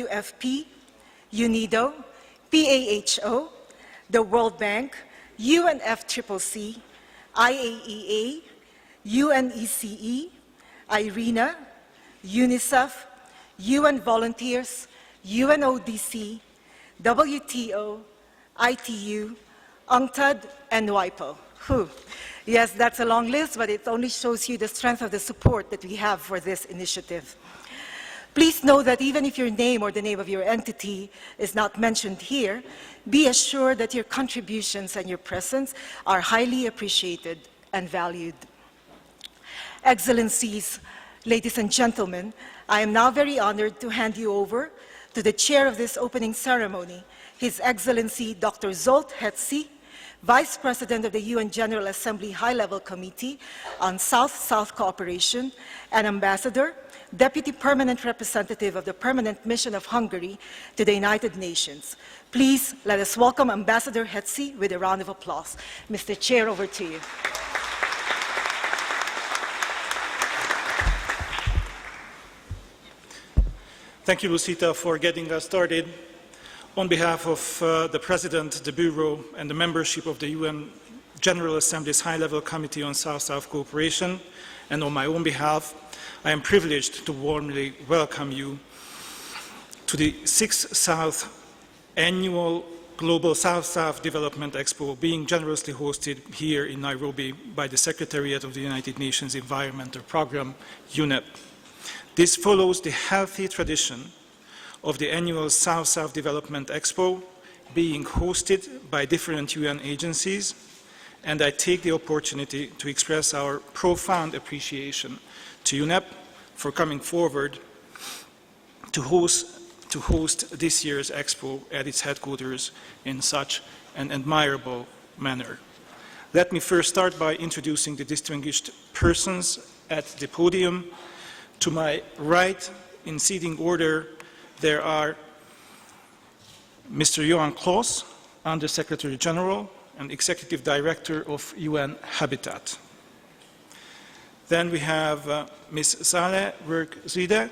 WFP, UNIDO, PAHO, the World Bank, UNFCCC, IAEA, UNECE, IRENA, UNICEF, UN volunteers, UNODC, WTO, ITU, UNCTAD, and WIPO. Whew. Yes, that's a long list, but it only shows you the strength of the support that we have for this initiative. Please know that even if your name or the name of your entity is not mentioned here, be assured that your contributions and your presence are highly appreciated and valued. Excellencies, ladies and gentlemen, I am now very honored to hand you over to the chair of this opening ceremony, His Excellency Dr. Zsolt Hetzi, Vice President of the UN General Assembly High-Level Committee on South-South Cooperation and Ambassador, Deputy Permanent Representative of the Permanent Mission of Hungary to the United Nations. Please let us welcome Ambassador Hetzi with a round of applause. Mr. Chair, over to you. Thank you, Lucita, for getting us started. On behalf of the President, the Bureau, and the membership of the UN General Assembly's High-Level Committee on South-South Cooperation, and on my own behalf, I am privileged to warmly welcome you to the 6th South Annual Global South-South Development Expo being generously hosted here in Nairobi by the Secretariat of the United Nations Environmental Programme, UNEP. This follows the healthy tradition of the annual South-South Development Expo being hosted by different UN agencies, and I take the opportunity to express our profound appreciation to UNEP for coming forward to host this year's Expo at its headquarters in such an admirable manner. Let me first start by introducing the distinguished persons at the podium. To my right, in seating order, there are Mr. Johan Claus, Under-Secretary General and Executive Director of UN Habitat. Then we have Ms. Saleh Work-Zide,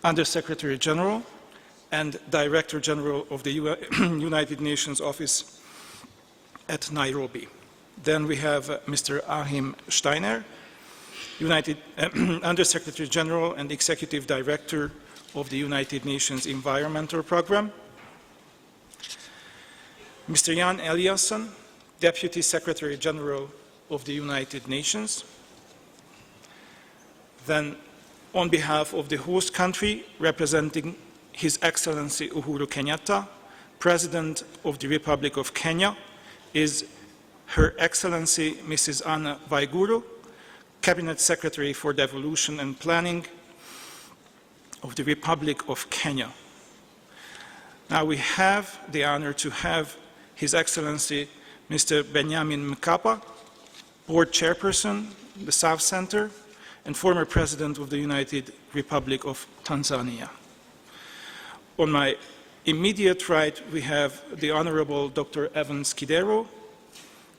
Under-Secretary General and Director General of the United Nations Office at Nairobi. Then we have Mr. Achim Steiner, Under-Secretary General and Executive Director of the United Nations Environmental Programme. Mr. Jan Eliasson, Deputy Secretary General of the United Nations. Then, on behalf of the host country, representing His Excellency Uhuru Kenyatta, President of the Republic of Kenya, is Her Excellency Mrs. Anna Waiguru, Cabinet Secretary for Devolution and Planning of the Republic of Kenya. Now we have the honor to have His Excellency Mr. Benjamin Mkapa, Board Chairperson, the South Center, and former President of the United Republic of Tanzania. On my immediate right, we have the Honorable Dr. Evans Kidero,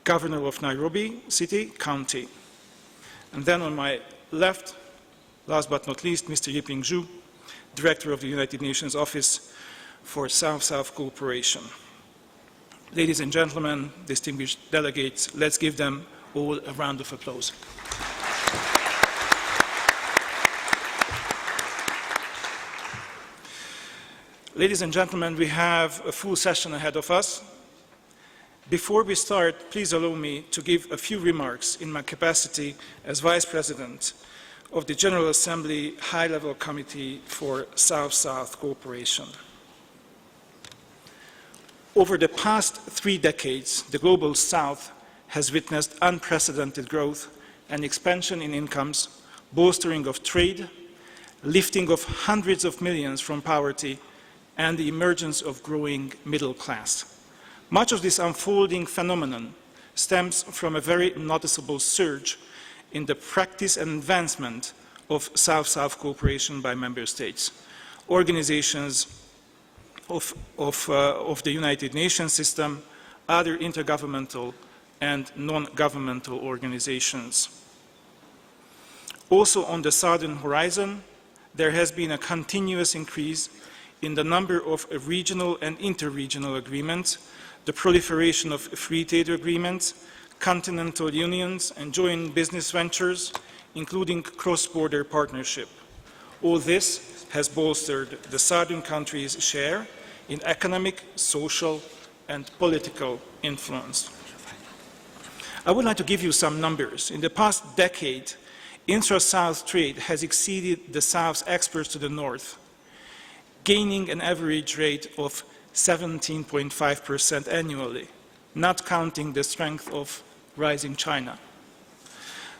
Governor of Nairobi City, County. And then on my left, last but not least, Mr. Yiping Zhu, Director of the United Nations Office for South-South Cooperation. Ladies and gentlemen, distinguished delegates, let's give them all a round of applause. Ladies and gentlemen, we have a full session ahead of us. Before we start, please allow me to give a few remarks in my capacity as Vice President of the General Assembly High-Level Committee for South-South Cooperation. Over the past 3 decades, the Global South has witnessed unprecedented growth and expansion in incomes, bolstering of trade, lifting of hundreds of millions from poverty, and the emergence of growing middle class. Much of this unfolding phenomenon stems from a very noticeable surge in the practice and advancement of South-South cooperation by member states. Organizations of the United Nations system, other intergovernmental and non-governmental organizations. Also on the southern horizon, there has been a continuous increase in the number of regional and interregional agreements, the proliferation of free trade agreements, continental unions, and joint business ventures, including cross-border partnership. All this has bolstered the southern countries' share in economic, social, and political influence. I would like to give you some numbers. In the past decade, intra-South trade has exceeded the South's exports to the North, gaining an average rate of 17.5% annually, not counting the strength of rising China.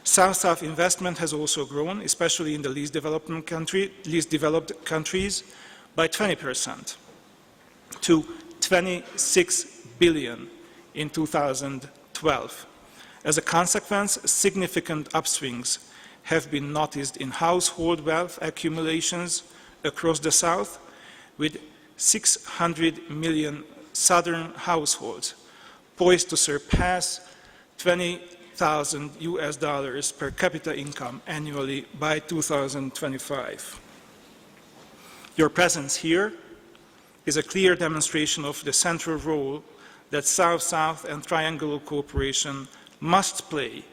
South-South investment has also grown, especially in the least developed countries, by 20% to 26 billion in 2012. As a consequence, significant upswings have been noticed in household wealth accumulations across the South, with 600 million Southern households poised to surpass $20,000 US per capita income annually by 2025. Your presence here is a clear demonstration of the central role that South-South and triangular cooperation must play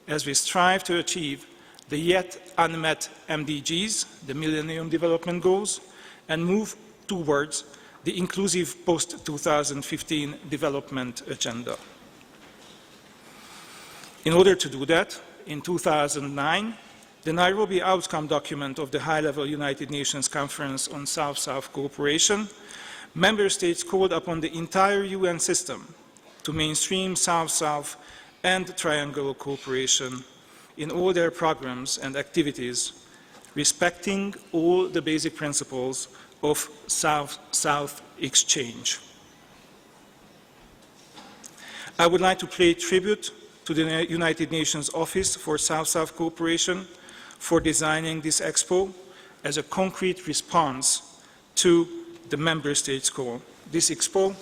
as we strive to achieve the yet unmet MDGs, the Millennium Development Goals, and move towards the inclusive post-2015 development agenda. In order to do that, in 2009, the Nairobi outcome document of the high-level United Nations Conference on South-South Cooperation, member states called upon the entire UN system to mainstream South-South and triangular cooperation in all their programs and activities, respecting all the basic principles of South-South exchange. I would like to pay tribute to the United Nations Office for South-South Cooperation for designing this expo as a concrete response to the member states' call. This expo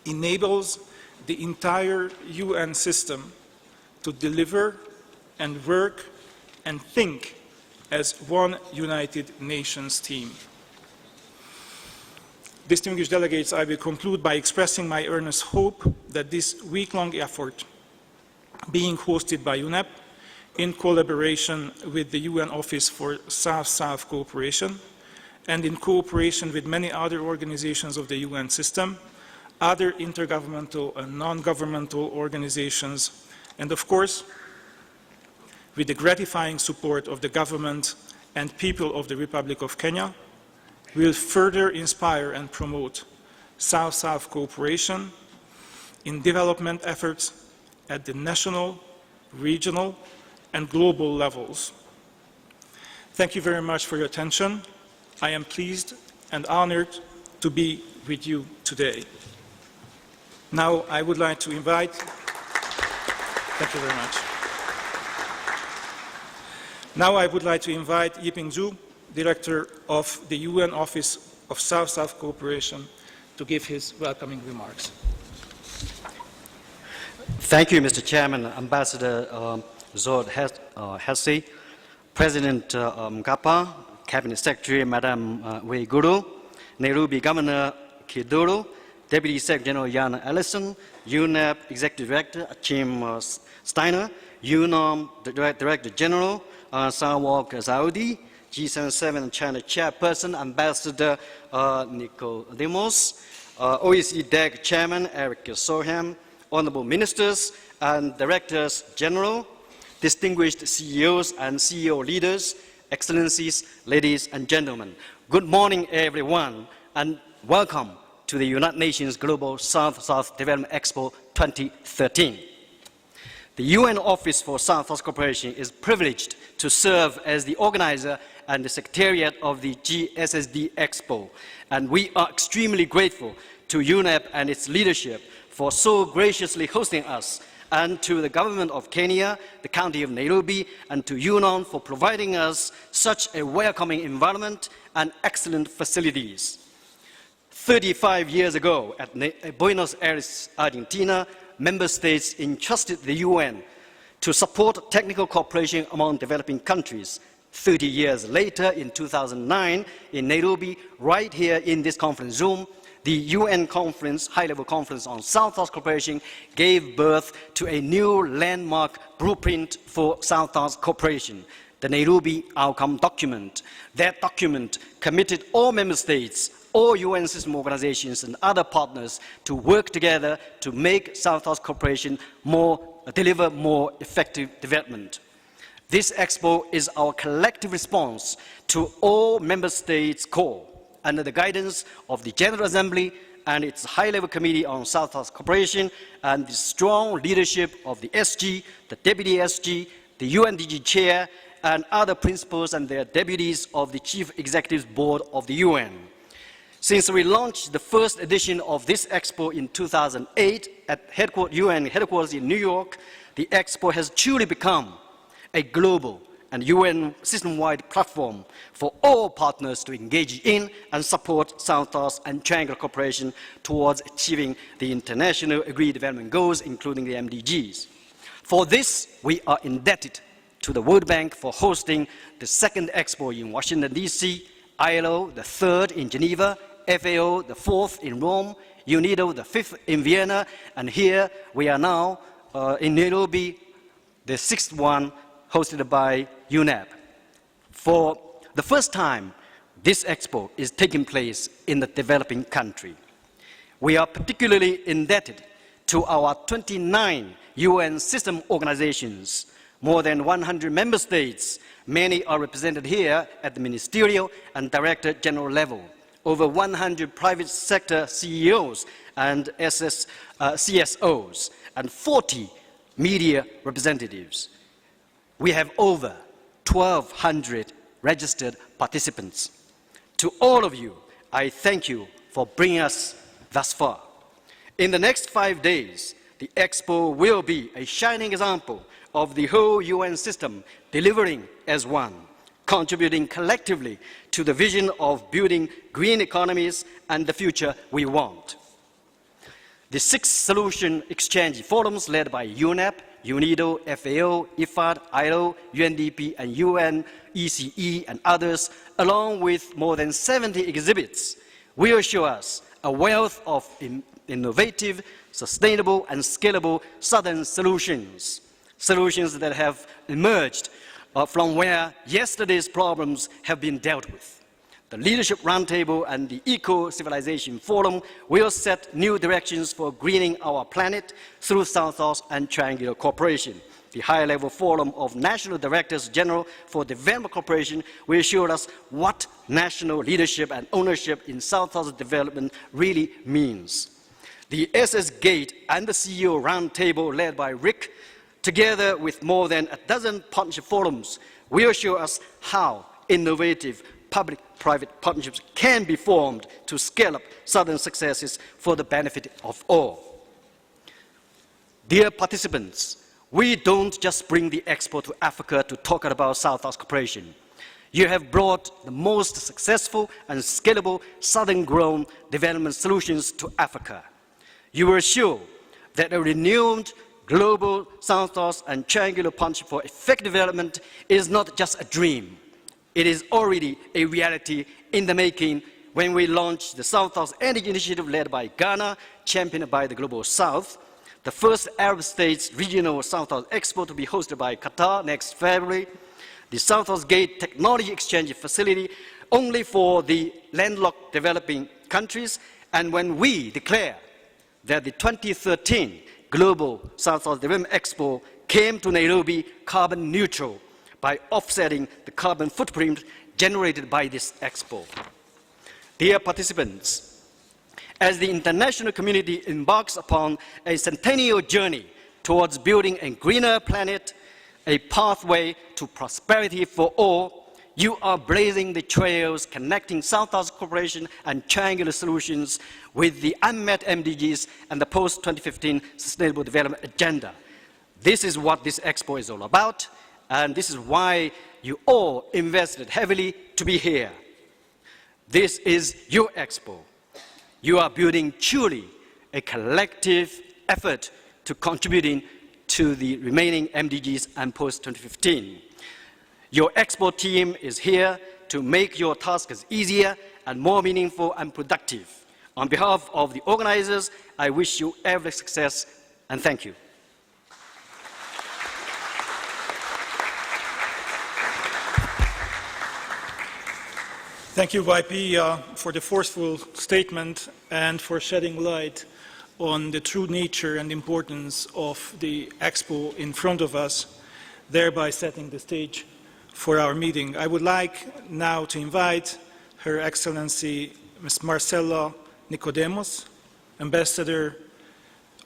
enables the entire UN system to deliver and work and think as one United Nations team. Distinguished delegates, I will conclude by expressing my earnest hope that this week-long effort being hosted by UNEP in collaboration with the UN Office for South-South Cooperation and in cooperation with many other organizations of the UN system, other intergovernmental and non-governmental organizations, and of course, with the gratifying support of the government and people of the Republic of Kenya, will further inspire and promote South-South cooperation in development efforts at the national, regional, and global levels. Thank you very much for your attention. I am pleased and honored to be with you today. Now I would like to invite, thank you very much. Now I would like to invite Yiping Zhu, Director of the UN Office of South-South Cooperation, to give his welcoming remarks. Thank you, Mr. Chairman, Ambassador Zod Hesse, President Mkapa, Cabinet Secretary Madam Wei Guru, Nairobi Governor Kiduro, Deputy Secretary General Jan Ellison, UNEP Executive Director Achim Steiner, UNOM Director General Sawok Zaudi, G77 China Chairperson Ambassador Nicodemus, OECD DEG Chairman Eric Soham, Honorable Ministers and Directors General, distinguished CEOs and CEO leaders, Excellencies, ladies and gentlemen. Good morning, everyone, and welcome to the United Nations Global South-South Development Expo 2013. The UN Office for South-South Cooperation is privileged to serve as the organizer and the secretariat of the GSSD Expo, and we are extremely grateful to UNEP and its leadership for so graciously hosting us, and to the government of Kenya, the county of Nairobi, and to UNON for providing us such a welcoming environment and excellent facilities. 35 years ago, at Buenos Aires, Argentina, member states entrusted the UN to support technical cooperation among developing countries. 30 years later, in 2009, in Nairobi, right here in this conference room, the UN conference, high-level conference on South-South cooperation, gave birth to a new landmark blueprint for South-South cooperation, the Nairobi Outcome Document. That document committed all member states, all UN system organizations and other partners to work together to make South-South cooperation deliver more effective development. This Expo is our collective response to all member states' call under the guidance of the General Assembly and its high-level committee on South-South cooperation and the strong leadership of the SG, the Deputy SG, the UNDG Chair, and other principals and their deputies of the Chief Executive Board of the UN. Since we launched the first edition of this Expo in 2008 at UN headquarters in New York, the Expo has truly become a global and UN system-wide platform for all partners to engage in and support South-South and triangular cooperation towards achieving the international agreed development goals, including the MDGs. For this, we are indebted to the World Bank for hosting the second Expo in Washington, D.C., ILO, the third in Geneva, FAO, the fourth in Rome, UNEP, the fifth in Vienna, and here we are now in Nairobi, the sixth one hosted by UNEP. For the first time, this Expo is taking place in the developing country. We are particularly indebted to our 29 UN system organizations, more than 100 member states. Many are represented here at the ministerial and director general level. Over 100 private sector CEOs and CSOs, and 40 media representatives. We have over 1,200 registered participants. To all of you, I thank you for bringing us thus far. In the next 5 days, the Expo will be a shining example of the whole UN system delivering as one, contributing collectively to the vision of building green economies and the future we want. The 6 solution exchange forums led by UNEP, UNIDO, FAO, IFAD, ILO, UNDP, and UNECE, and others, along with more than 70 exhibits, will show us a wealth of innovative, sustainable, and scalable Southern solutions, solutions that have emerged from where yesterday's problems have been dealt with. The Leadership Roundtable and the Eco-Civilization Forum will set new directions for greening our planet through South-South and triangular cooperation. The high-level forum of National Directors General for Development Cooperation will show us what national leadership and ownership in South-South development really means. The SS Gate and the CEO Roundtable led by Rick, together with more than a dozen partnership forums, will show us how innovative public-private partnerships can be formed to scale up Southern successes for the benefit of all. Dear participants, we don't just bring the Expo to Africa to talk about South-South cooperation. You have brought the most successful and scalable Southern-grown development solutions to Africa. You will show that a renewed global South-South and triangular partnership for effective development is not just a dream. It is already a reality in the making when we launched the South-South Energy Initiative led by Ghana, championed by the Global South, the first Arab States Regional South-South Expo to be hosted by Qatar next February, the South-South Gate Technology Exchange Facility only for the landlocked developing countries, and when we declare that the 2013 Global South-South Development Expo came to Nairobi carbon neutral by offsetting the carbon footprint generated by this Expo. Dear participants, as the international community embarks upon a centennial journey towards building a greener planet, a pathway to prosperity for all, you are blazing the trails connecting South-South cooperation and triangular solutions with the unmet MDGs and the post-2015 Sustainable Development Agenda. This is what this Expo is all about, and this is why you all invested heavily to be here. This is your Expo. You are building truly a collective effort to contributing to the remaining MDGs and post-2015. Your Expo team is here to make your tasks easier and more meaningful and productive. On behalf of the organizers, I wish you every success and thank you. Thank you, YP, for the forceful statement and for shedding light on the true nature and importance of the Expo in front of us, thereby setting the stage for our meeting. I would like now to invite Her Excellency Ms. Marcela Nicodemos, Ambassador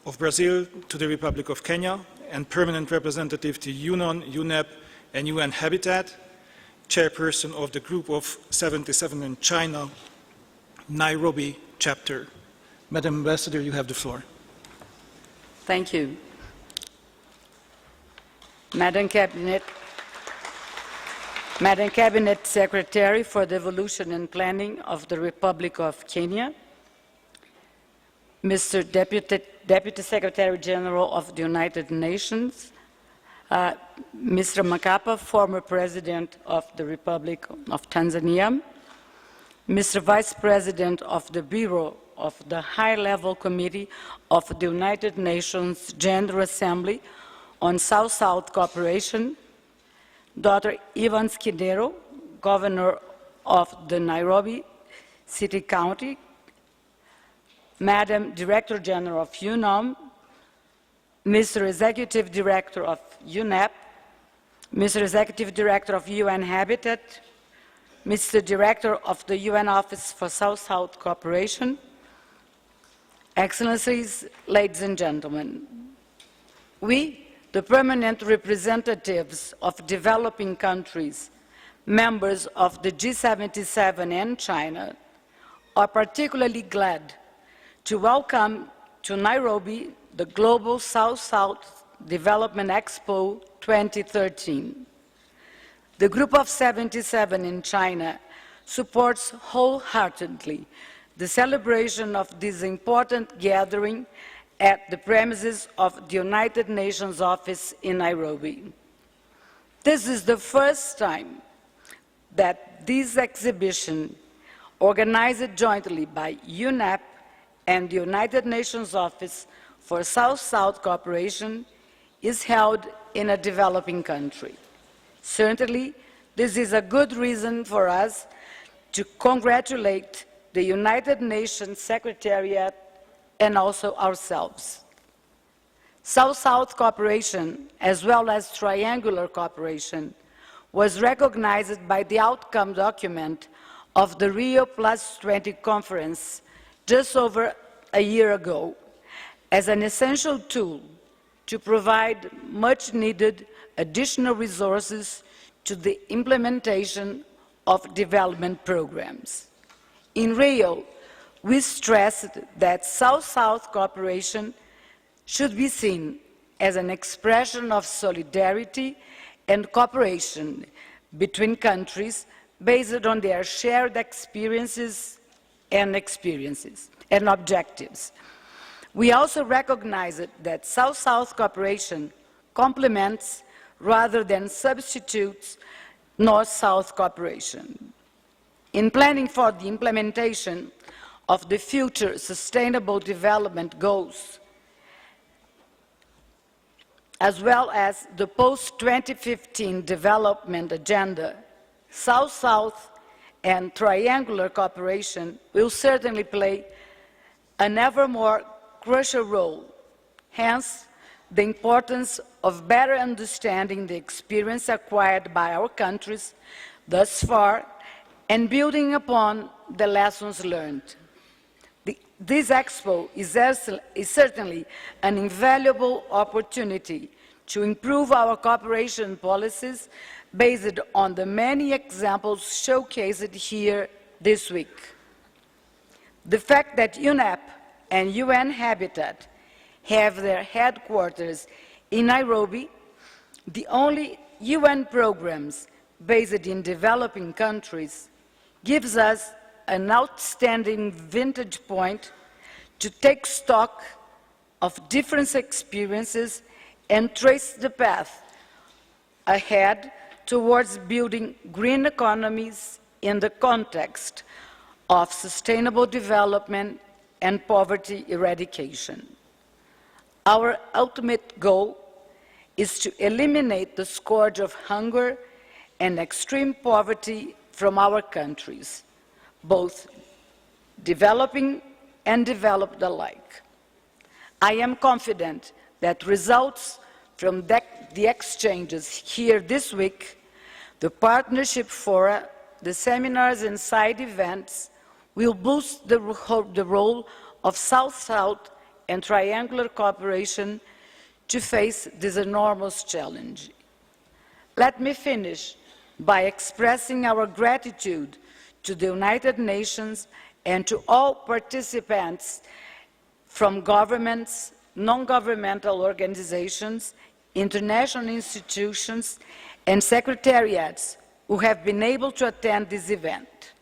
of Brazil to the Republic of Kenya and Permanent Representative to UNON, UNEP, and UN Habitat, Chairperson of the Group of 77 in China, Nairobi chapter. Madam Ambassador, you have the floor. Thank you. Madam Cabinet Secretary for Devolution and Planning of the Republic of Kenya, Mr. Deputy Secretary General of the United Nations, Mr. Makapa, former President of the Republic of Tanzania, Mr. Vice President of the Bureau of the High-Level Committee of the United Nations General Assembly on South-South Cooperation, Dr. Ivan Skidero, Governor of the Nairobi City County, Madam Director General of UNOM, Mr. Executive Director of UNEP, Mr. Executive Director of UN Habitat, Mr. Director of the UN Office for South-South Cooperation, Excellencies, ladies and gentlemen, we, the permanent representatives of developing countries, members of the G77 and China, are particularly glad to welcome to Nairobi the Global South-South Development Expo 2013. The Group of 77 in China supports wholeheartedly the celebration of this important gathering at the premises of the United Nations office in Nairobi. This is the first time that this exhibition, organized jointly by UNEP and the United Nations Office for South-South Cooperation, is held in a developing country. Certainly, this is a good reason for us to congratulate the United Nations Secretariat and also ourselves. South-South cooperation, as well as triangular cooperation, was recognized by the outcome document of the Rio +20 conference just over a year ago as an essential tool to provide much-needed additional resources to the implementation of development programs. In Rio, we stressed that South-South cooperation should be seen as an expression of solidarity and cooperation between countries based on their shared experiences and objectives. We also recognized that South-South cooperation complements rather than substitutes North-South cooperation. In planning for the implementation of the future Sustainable Development Goals, as well as the post-2015 development agenda, South-South and triangular cooperation will certainly play an ever more crucial role. Hence, the importance of better understanding the experience acquired by our countries thus far and building upon the lessons learned. This Expo is certainly an invaluable opportunity to improve our cooperation policies based on the many examples showcased here this week. The fact that UNEP and UN Habitat have their headquarters in Nairobi, the only UN programs based in developing countries, gives us an outstanding vantage point to take stock of different experiences and trace the path ahead towards building green economies in the context of sustainable development and poverty eradication. Our ultimate goal is to eliminate the scourge of hunger and extreme poverty from our countries, both developing and developed alike. I am confident that results from the exchanges here this week, the partnership fora, the seminars and side events will boost the role of South-South and triangular cooperation to face this enormous challenge. Let me finish by expressing our gratitude to the United Nations and to all participants from governments, non-governmental organizations, international institutions, and secretariats who have been able to attend this event,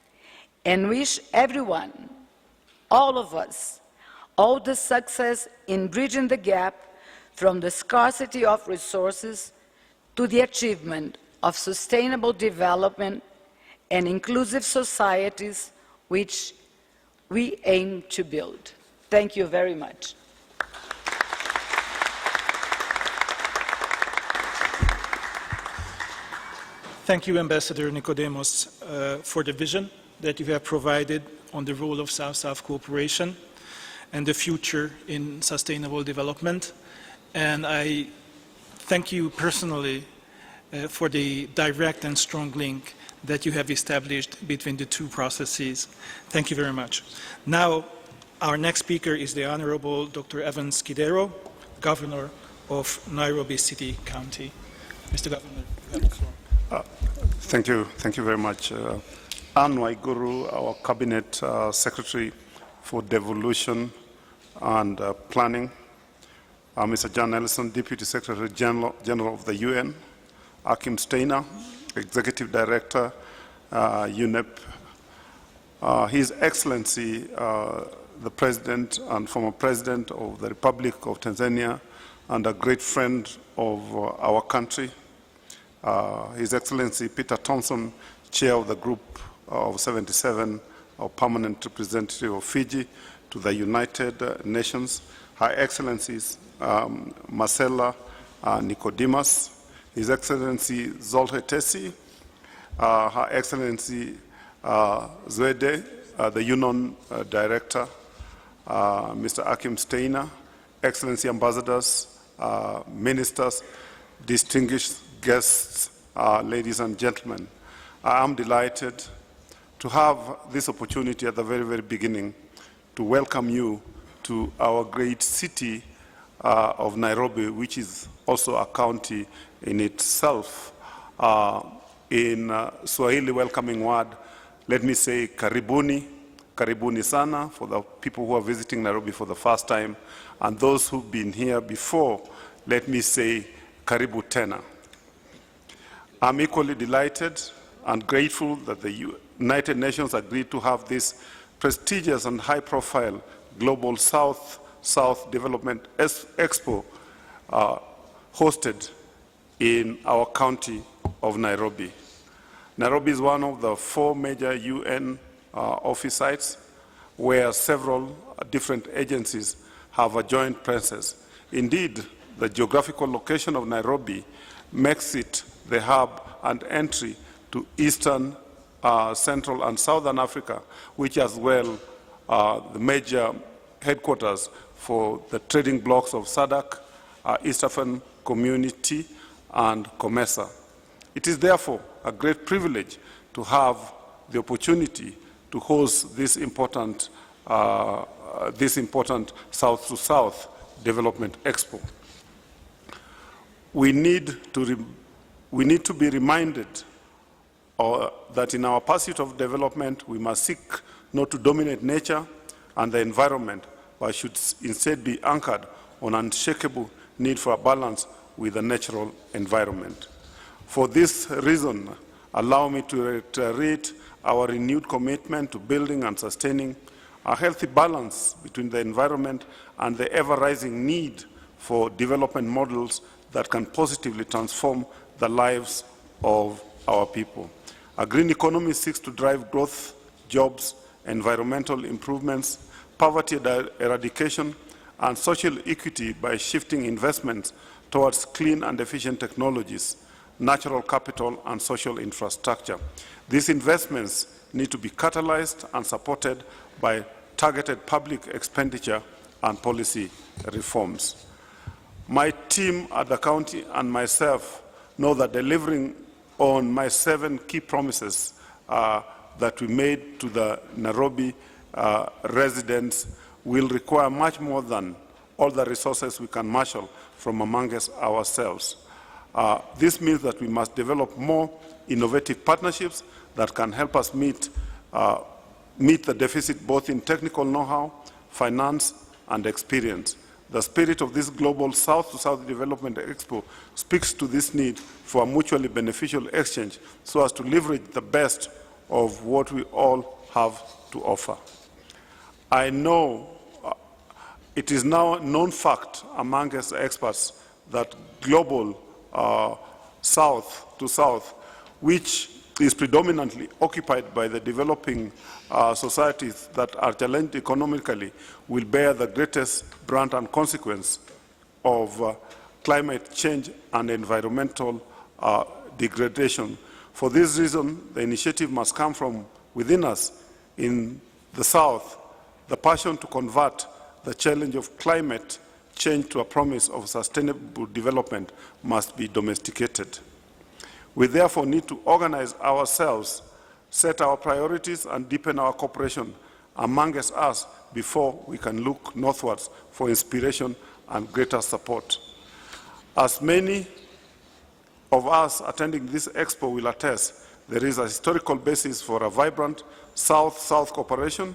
and wish everyone, all of us, all the success in bridging the gap from the scarcity of resources to the achievement of sustainable development and inclusive societies which we aim to build. Thank you very much. Thank you, Ambassador Nicodemus, for the vision that you have provided on the role of South-South cooperation and the future in sustainable development. And I thank you personally for the direct and strong link that you have established between the two processes. Thank you very much. Now, our next speaker is the Honorable Dr. Evan Skidero, Governor of Nairobi City County. Mr. Governor, you have the floor. Thank you very much. Ann Waiguru, our Cabinet Secretary for Devolution and Planning. Mr. John Ellison, Deputy Secretary General of the UN. Akim Steiner, Executive Director, UNEP. His Excellency, the President and former President of the Republic of Tanzania and a great friend of our country. His Excellency Peter Thompson, Chair of the Group of 77, our Permanent Representative of Fiji to the United Nations. Her Excellencies Marcella Nicodemus, His Excellency Zolhe Tesi, Her Excellency Zwede, the UNON Director, Mr. Akim Steiner, Excellency Ambassadors, Ministers, distinguished guests, ladies and gentlemen. I am delighted to have this opportunity at the very, very beginning to welcome you to our great city of Nairobi, which is also a county in itself. In Swahili welcoming word, let me say karibuni, karibuni sana for the people who are visiting Nairobi for the first time, and those who've been here before, let me say karibu tena. I'm equally delighted and grateful that the United Nations agreed to have this prestigious and high-profile Global South-South Development Expo hosted in our county of Nairobi. Nairobi is one of the 4 major UN office sites where several different agencies have a joint presence. Indeed, the geographical location of Nairobi makes it the hub and entry to Eastern, Central, and Southern Africa, which as well the major headquarters for the trading blocks of SADC, East African Community, and COMESA. It is therefore a great privilege to have the opportunity to host this important South-to-South Development Expo. We need to be reminded that in our pursuit of development, we must seek not to dominate nature and the environment, but should instead be anchored on unshakable need for a balance with the natural environment. For this reason, allow me to reiterate our renewed commitment to building and sustaining a healthy balance between the environment and the ever-rising need for development models that can positively transform the lives of our people. A green economy seeks to drive growth, jobs, environmental improvements, poverty eradication, and social equity by shifting investments towards clean and efficient technologies, natural capital, and social infrastructure. These investments need to be catalyzed and supported by targeted public expenditure and policy reforms. My team at the county and myself know that delivering on my 7 key promises that we made to the Nairobi residents will require much more than all the resources we can marshal from amongst ourselves. This means that we must develop more innovative partnerships that can help us meet the deficit both in technical know-how, finance, and experience. The spirit of this global South-to-South Development Expo speaks to this need for a mutually beneficial exchange so as to leverage the best of what we all have to offer. I know it is now a known fact amongst experts that global South-to-South, which is predominantly occupied by the developing societies that are challenged economically, will bear the greatest brunt and consequence of climate change and environmental degradation. For this reason, the initiative must come from within us. In the South, the passion to convert the challenge of climate change to a promise of sustainable development must be domesticated. We therefore need to organize ourselves, set our priorities, and deepen our cooperation amongst us before we can look northwards for inspiration and greater support. As many of us attending this expo will attest, there is a historical basis for a vibrant South-South cooperation.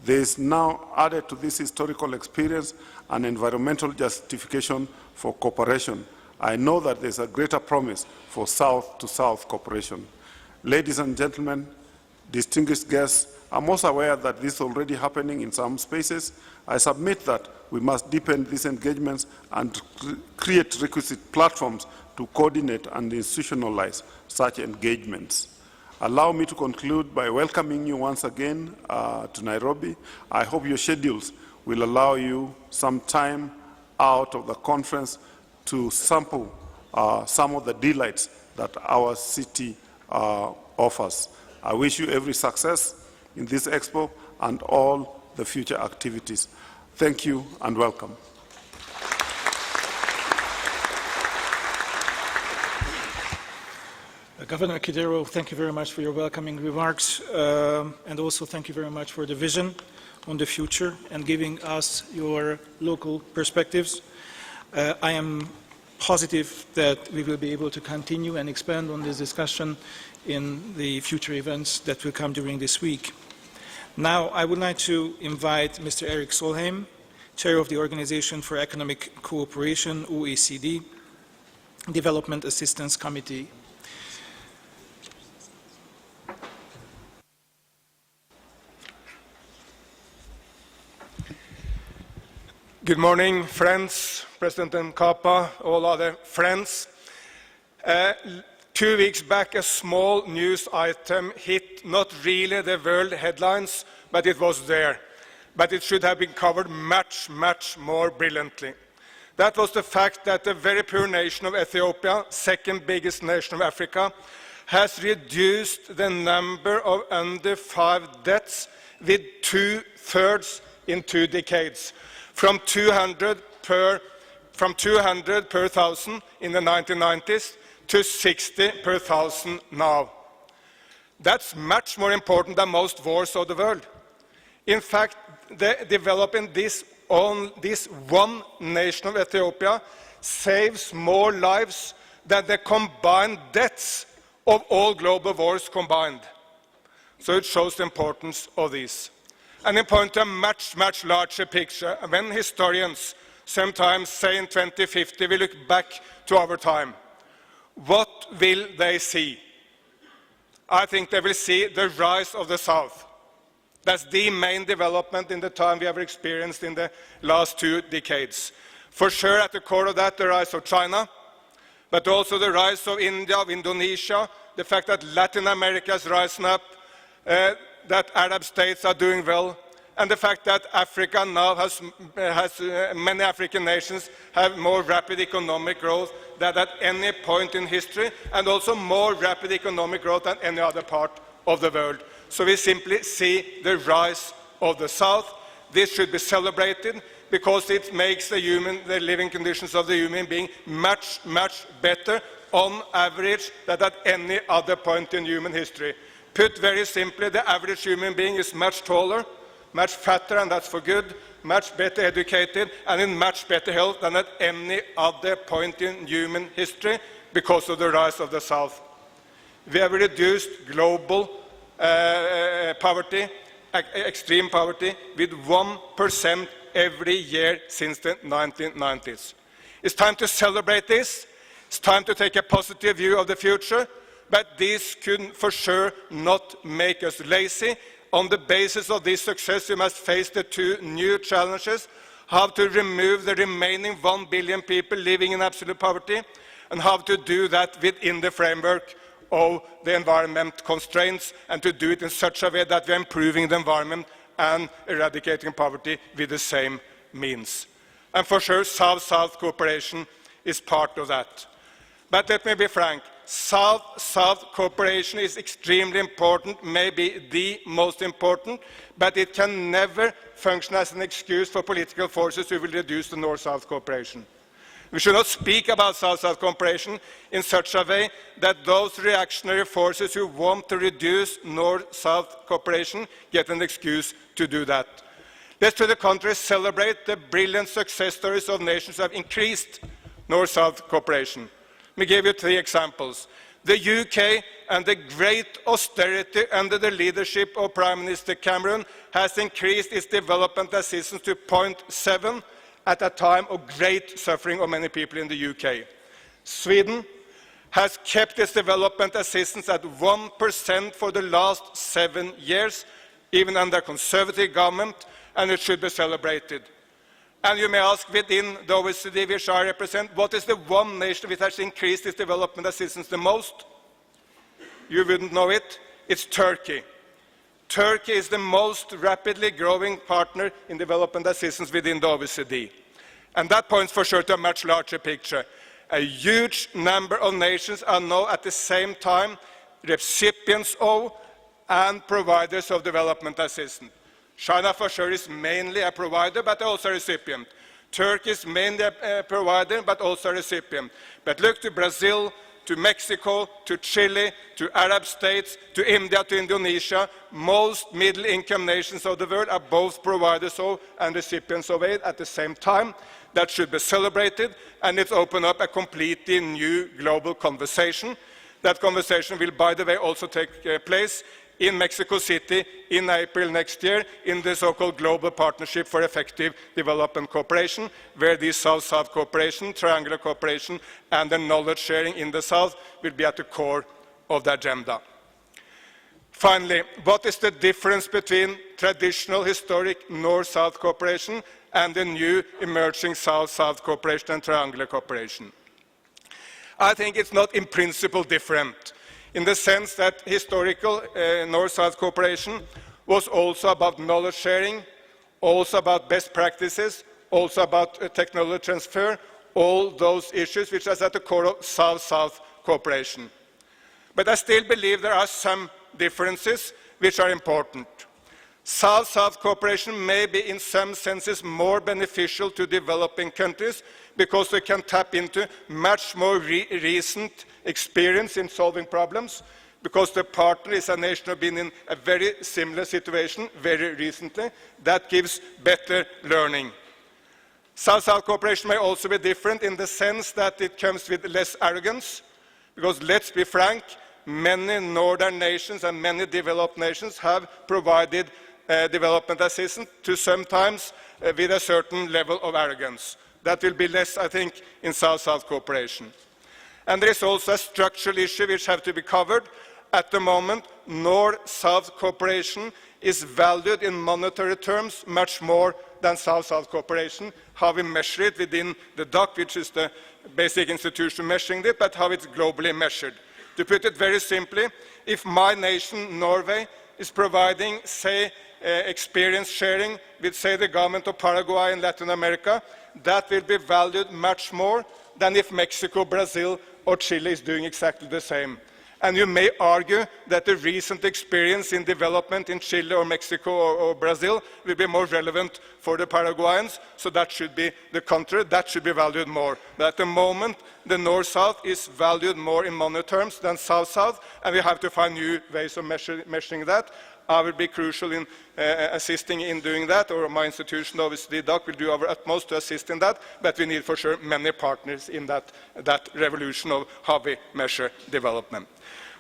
There is now added to this historical experience an environmental justification for cooperation. I know that there is a greater promise for South-to-South cooperation. Ladies and gentlemen, distinguished guests, I'm also aware that this is already happening in some spaces. I submit that we must deepen these engagements and create requisite platforms to coordinate and institutionalize such engagements. Allow me to conclude by welcoming you once again to Nairobi. I hope your schedules will allow you some time out of the conference to sample some of the delights that our city offers. I wish you every success in this expo and all the future activities. Thank you and welcome. Governor Kidero, thank you very much for your welcoming remarks, and also thank you very much for the vision on the future and giving us your local perspectives. I am positive that we will be able to continue and expand on this discussion in the future events that will come during this week. Now, I would like to invite Mr. Erik Solheim, Chair of the Organization for Economic Cooperation, OECD, Development Assistance Committee. Good morning, friends, President Nkapa, all other friends. 2 weeks back, a small news item hit not really the world headlines, but it was there. But it should have been covered much, much more brilliantly. That was the fact that the very poor nation of Ethiopia, second biggest nation of Africa, has reduced the number of under 5 deaths with 2/3 in 2 decades. From 200 per 1,000 in the 1990s to 60 per 1,000 now. That's much more important than most wars of the world. In fact, developing this one nation of Ethiopia saves more lives than the combined deaths of all global wars combined. So it shows the importance of this. And in point to a much, much larger picture, when historians sometimes say in 2050 we look back to our time, what will they see? I think they will see the rise of the South. That's the main development in the time we have experienced in the last 2 decades. For sure, at the core of that, the rise of China, but also the rise of India, of Indonesia, the fact that Latin America is rising up, that Arab states are doing well, and the fact that Africa now many African nations have more rapid economic growth than at any point in history, and also more rapid economic growth than any other part of the world. So we simply see the rise of the South. This should be celebrated because it makes the living conditions of the human being much, much better on average than at any other point in human history. Put very simply, the average human being is much taller, much fatter, and that's for good, much better educated, and in much better health than at any other point in human history because of the rise of the South. We have reduced global poverty, extreme poverty, with 1% every year since the 1990s. It's time to celebrate this. It's time to take a positive view of the future, but this could for sure not make us lazy. On the basis of this success, we must face the two new challenges: how to remove the remaining 1 billion people living in absolute poverty, and how to do that within the framework of the environment constraints, and to do it in such a way that we are improving the environment and eradicating poverty with the same means. And for sure, South-South cooperation is part of that. But let me be frank, South-South cooperation is extremely important, maybe the most important, but it can never function as an excuse for political forces who will reduce the North-South cooperation. We should not speak about South-South cooperation in such a way that those reactionary forces who want to reduce North-South cooperation get an excuse to do that. Let's, to the contrary, celebrate the brilliant success stories of nations who have increased North-South cooperation. Let me give you 3 examples. The UK and the great austerity under the leadership of Prime Minister Cameron has increased its development assistance to 0.7 at a time of great suffering of many people in the UK. Sweden has kept its development assistance at 1% for the last 7 years, even under a conservative government, and it should be celebrated. And you may ask, within the OECD which I represent, what is the one nation which has increased its development assistance the most? You wouldn't know it. It's Turkey. Turkey is the most rapidly growing partner in development assistance within the OECD. And that points for sure to a much larger picture. A huge number of nations are now at the same time recipients of and providers of development assistance. China for sure is mainly a provider, but also a recipient. Turkey is mainly a provider, but also a recipient. But look to Brazil, to Mexico, to Chile, to Arab states, to India, to Indonesia. Most middle-income nations of the world are both providers of and recipients of aid at the same time. That should be celebrated, and it's opened up a completely new global conversation. That conversation will, by the way, also take place in Mexico City in April next year in the so-called Global Partnership for Effective Development Cooperation, where this South-South cooperation, triangular cooperation, and the knowledge sharing in the South will be at the core of the agenda. Finally, what is the difference between traditional historic North-South cooperation and the new emerging South-South cooperation and triangular cooperation? I think it's not in principle different, in the sense that historical North-South cooperation was also about knowledge sharing, also about best practices, also about technology transfer, all those issues which are at the core of South-South cooperation. But I still believe there are some differences which are important. South-South cooperation may be in some senses more beneficial to developing countries because they can tap into much more recent experience in solving problems, because the partner is a nation who has been in a very similar situation very recently. That gives better learning. South-South cooperation may also be different in the sense that it comes with less arrogance, because let's be frank, many northern nations and many developed nations have provided development assistance to sometimes with a certain level of arrogance. That will be less, I think, in South-South cooperation. And there is also a structural issue which has to be covered. At the moment, North-South cooperation is valued in monetary terms much more than South-South cooperation. How we measure it within the DOC, which is the basic institution measuring it, but how it's globally measured. To put it very simply, if my nation, Norway, is providing, say, experience sharing with, say, the government of Paraguay in Latin America, that will be valued much more than if Mexico, Brazil, or Chile is doing exactly the same. And you may argue that the recent experience in development in Chile or Mexico or Brazil will be more relevant for the Paraguayans, so that should be the contrary, that should be valued more. But at the moment, the North-South is valued more in money terms than South-South, and we have to find new ways of measuring that. I will be crucial in assisting in doing that, or my institution, obviously, DOC, will do our utmost to assist in that, but we need for sure many partners in that revolution of how we measure development.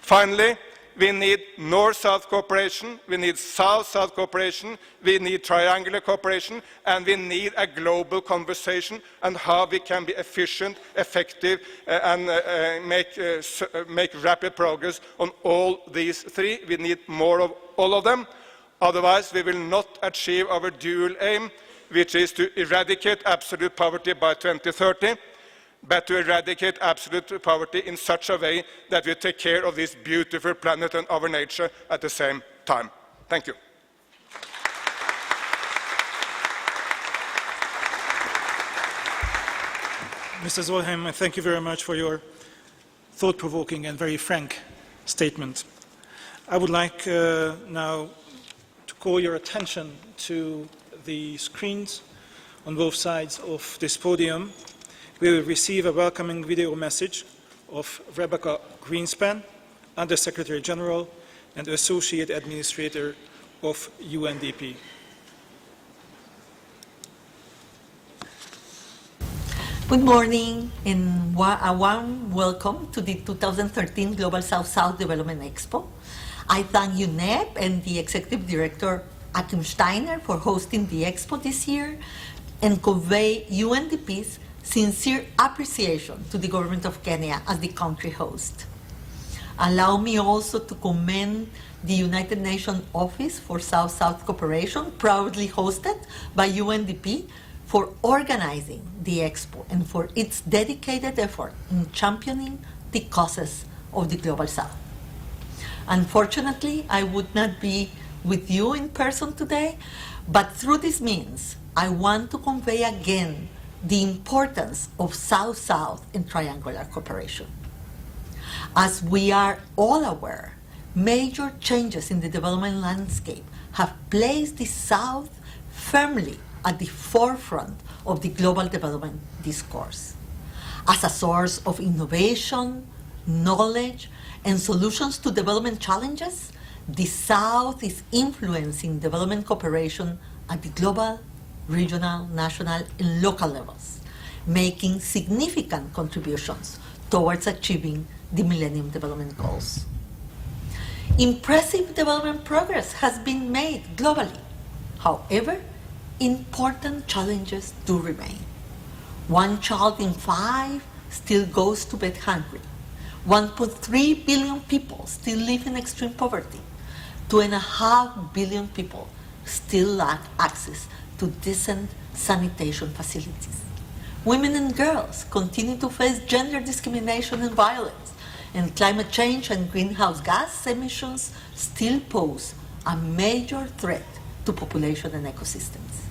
Finally, we need North-South cooperation, we need South-South cooperation, we need triangular cooperation, and we need a global conversation on how we can be efficient, effective, and make rapid progress on all these three. We need more of all of them. Otherwise, we will not achieve our dual aim, which is to eradicate absolute poverty by 2030, but to eradicate absolute poverty in such a way that we take care of this beautiful planet and our nature at the same time. Thank you. Mr. Solheim, thank you very much for your thought-provoking and very frank statement. I would like now to call your attention to the screens on both sides of this podium. We will receive a welcoming video message of Rebecca Greenspan, Under-Secretary General and Associate Administrator of UNDP. Good morning and a warm welcome to the 2013 Global South-South Development Expo. I thank UNEP and the Executive Director, Akim Steiner, for hosting the Expo this year and convey UNDP's sincere appreciation to the government of Kenya as the country host. Allow me also to commend the United Nations Office for South-South Cooperation, proudly hosted by UNDP, for organizing the Expo and for its dedicated effort in championing the causes of the Global South. Unfortunately, I would not be with you in person today, but through this means, I want to convey again the importance of South-South and triangular cooperation. As we are all aware, major changes in the development landscape have placed the South firmly at the forefront of the global development discourse. As a source of innovation, knowledge, and solutions to development challenges, the South is influencing development cooperation at the global, regional, national, and local levels, making significant contributions towards achieving the Millennium Development Goals. Impressive development progress has been made globally. However, important challenges do remain. 1 child in 5 still goes to bed hungry. 1.3 billion people still live in extreme poverty. 2.5 billion people still lack access to decent sanitation facilities. Women and girls continue to face gender discrimination and violence, and climate change and greenhouse gas emissions still pose a major threat to population and ecosystems.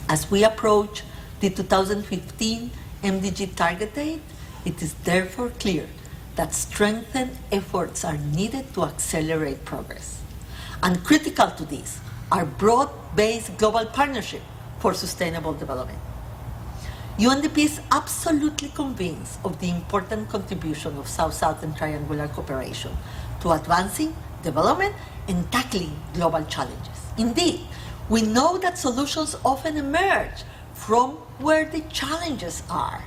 As we approach the 2015 MDG target date, it is therefore clear that strengthened efforts are needed to accelerate progress. And critical to this are broad-based global partnership for sustainable development. UNDP is absolutely convinced of the important contribution of South-South and triangular cooperation to advancing development and tackling global challenges. Indeed, we know that solutions often emerge from where the challenges are.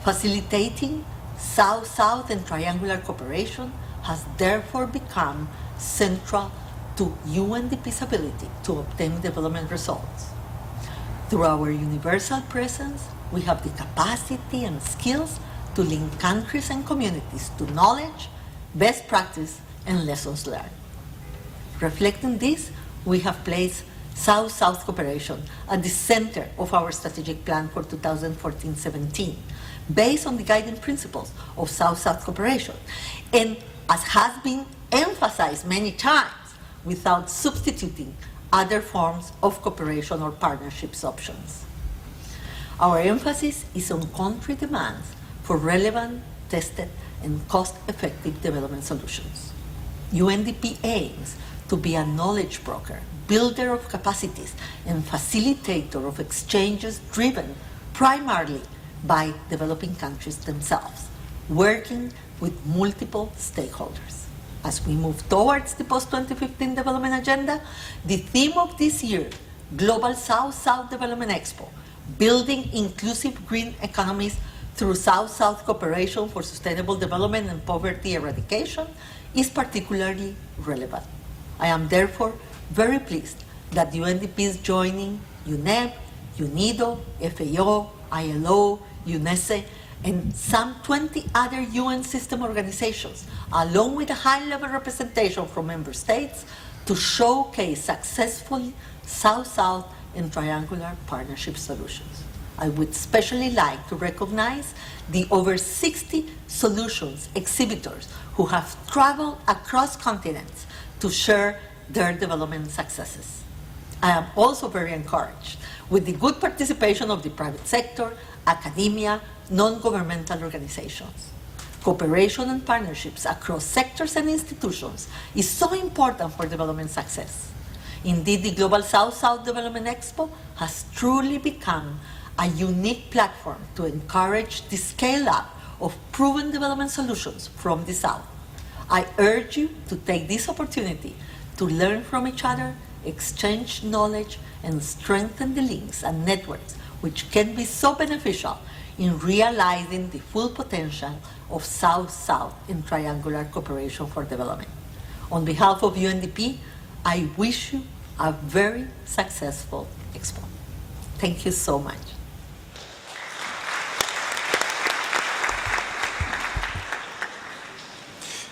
Facilitating South-South and triangular cooperation has therefore become central to UNDP's ability to obtain development results. Through our universal presence, we have the capacity and skills to link countries and communities to knowledge, best practice, and lessons learned. Reflecting this, we have placed South-South cooperation at the center of our strategic plan for 2014-17, based on the guiding principles of South-South cooperation, and as has been emphasized many times, without substituting other forms of cooperation or partnerships options. Our emphasis is on country demands for relevant, tested, and cost-effective development solutions. UNDP aims to be a knowledge broker, builder of capacities, and facilitator of exchanges driven primarily by developing countries themselves, working with multiple stakeholders. As we move towards the post-2015 development agenda, the theme of this year, Global South-South Development Expo, Building Inclusive Green Economies through South-South Cooperation for Sustainable Development and Poverty Eradication, is particularly relevant. I am therefore very pleased that the UNDP is joining UNEP, UNIDO, FAO, ILO, UNESE, and some 20 other UN system organizations, along with a high-level representation from member states, to showcase successful South-South and triangular partnership solutions. I would especially like to recognize the over 60 solutions exhibitors who have traveled across continents to share their development successes. I am also very encouraged with the good participation of the private sector, academia, non-governmental organizations. Cooperation and partnerships across sectors and institutions is so important for development success. Indeed, the Global South-South Development Expo has truly become a unique platform to encourage the scale-up of proven development solutions from the South. I urge you to take this opportunity to learn from each other, exchange knowledge, and strengthen the links and networks which can be so beneficial in realizing the full potential of South-South and triangular cooperation for development. On behalf of UNDP, I wish you a very successful Expo. Thank you so much.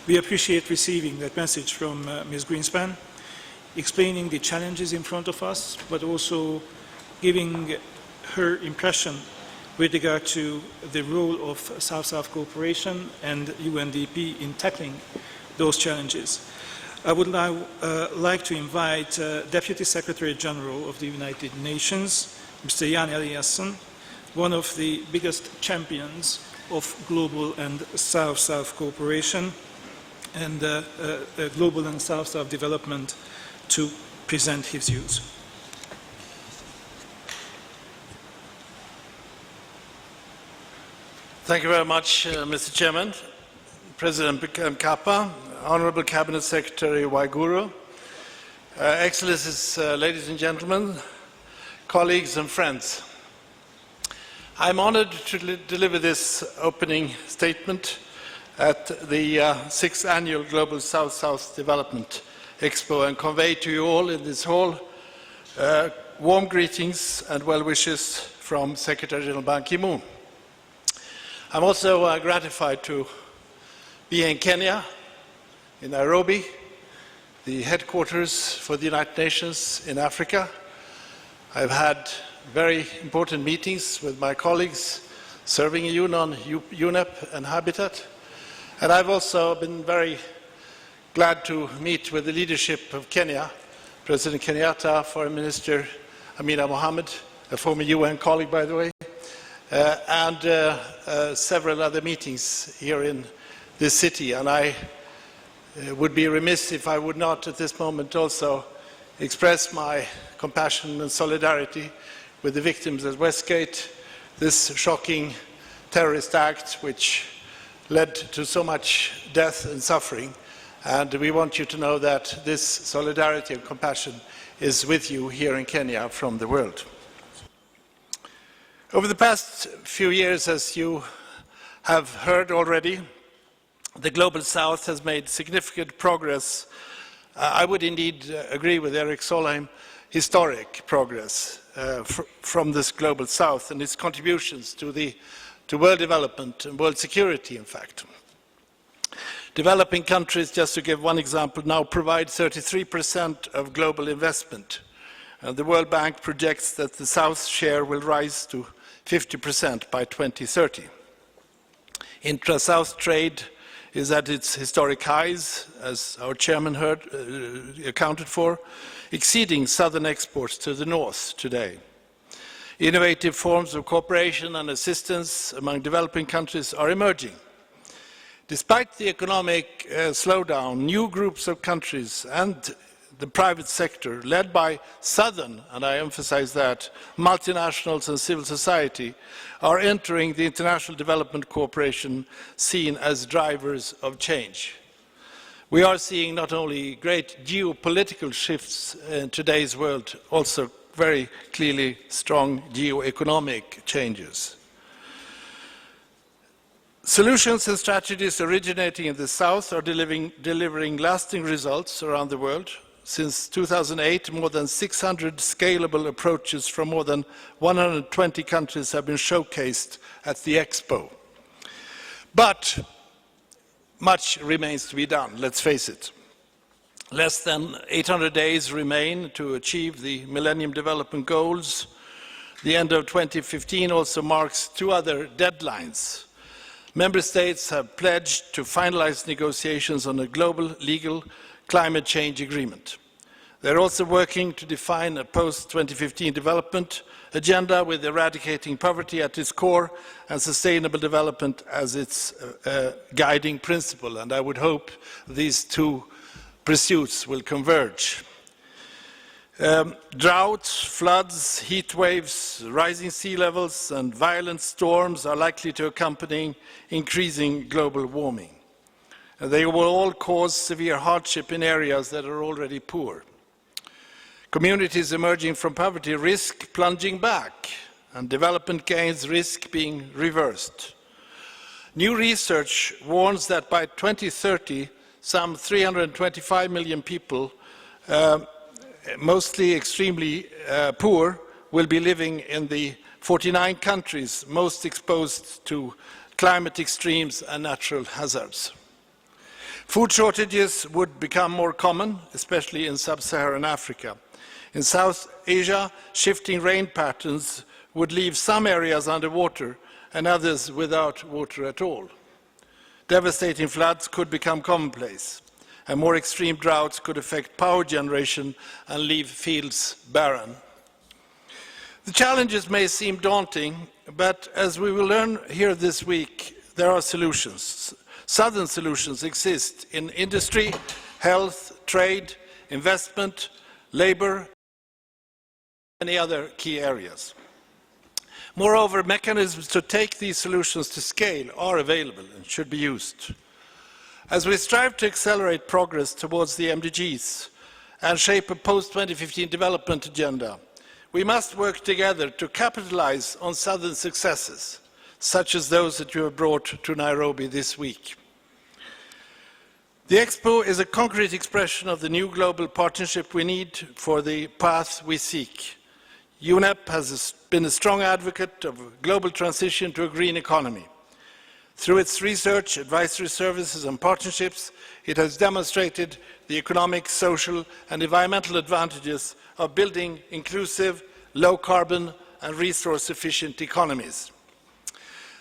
We appreciate receiving that message from Ms. Greenspan, explaining the challenges in front of us, but also giving her impression with regard to the role of South-South cooperation and UNDP in tackling those challenges. I would now like to invite Deputy Secretary General of the United Nations, Mr. Jan Eliasson, one of the biggest champions of global and South-South cooperation and global and South-South development, to present his views. Thank you very much, Mr. Chairman, President Mkapa, Honorable Cabinet Secretary Waiguru, Excellencies, ladies and gentlemen, colleagues and friends. I'm honored to deliver this opening statement at the 6th Annual Global South-South Development Expo and convey to you all in this hall warm greetings and well wishes from Secretary General Ban Ki-moon. I'm also gratified to be in Kenya, in Nairobi, the headquarters for the United Nations in Africa. I've had very important meetings with my colleagues serving in UNEP and Habitat. And I've also been very glad to meet with the leadership of Kenya, President Kenyatta, Foreign Minister Amina Mohammed, a former UN colleague, by the way, and several other meetings here in this city. And I would be remiss if I would not at this moment also express my compassion and solidarity with the victims at Westgate, this shocking terrorist act which led to so much death and suffering. And we want you to know that this solidarity and compassion is with you here in Kenya from the world. Over the past few years, as you have heard already, the Global South has made significant progress. I would indeed agree with Eric Solheim, historic progress from this Global South and its contributions to world development and world security, in fact. Developing countries, just to give one example, now provide 33% of global investment. And the World Bank projects that the South's share will rise to 50% by 2030. Intra-South trade is at its historic highs, as our chairman accounted for, exceeding southern exports to the north today. Innovative forms of cooperation and assistance among developing countries are emerging. Despite the economic slowdown, new groups of countries and the private sector, led by southern, and I emphasize that, multinationals and civil society, are entering the international development cooperation scene as drivers of change. We are seeing not only great geopolitical shifts in today's world, also very clearly strong geo-economic changes. Solutions and strategies originating in the South are delivering lasting results around the world. Since 2008, more than 600 scalable approaches from more than 120 countries have been showcased at the Expo. But much remains to be done, let's face it. Less than 800 days remain to achieve the Millennium Development Goals. The end of 2015 also marks two other deadlines. Member States have pledged to finalize negotiations on a global legal climate change agreement. They're also working to define a post-2015 development agenda with eradicating poverty at its core and sustainable development as its guiding principle. And I would hope these two pursuits will converge. Droughts, floods, heat waves, rising sea levels, and violent storms are likely to accompany increasing global warming. They will all cause severe hardship in areas that are already poor. Communities emerging from poverty risk plunging back, and development gains risk being reversed. New research warns that by 2030, some 325 million people, mostly extremely poor, will be living in the 49 countries most exposed to climate extremes and natural hazards. Food shortages would become more common, especially in sub-Saharan Africa. In South Asia, shifting rain patterns would leave some areas underwater and others without water at all. Devastating floods could become commonplace, and more extreme droughts could affect power generation and leave fields barren. The challenges may seem daunting, but as we will learn here this week, there are solutions. Southern solutions exist in industry, health, trade, investment, labor, and many other key areas. Moreover, mechanisms to take these solutions to scale are available and should be used. As we strive to accelerate progress towards the MDGs and shape a post-2015 development agenda, we must work together to capitalize on Southern successes, such as those that you have brought to Nairobi this week. The Expo is a concrete expression of the new global partnership we need for the path we seek. UNEP has been a strong advocate of global transition to a green economy. Through its research, advisory services and partnerships, it has demonstrated the economic, social and environmental advantages of building inclusive, low-carbon and resource-efficient economies.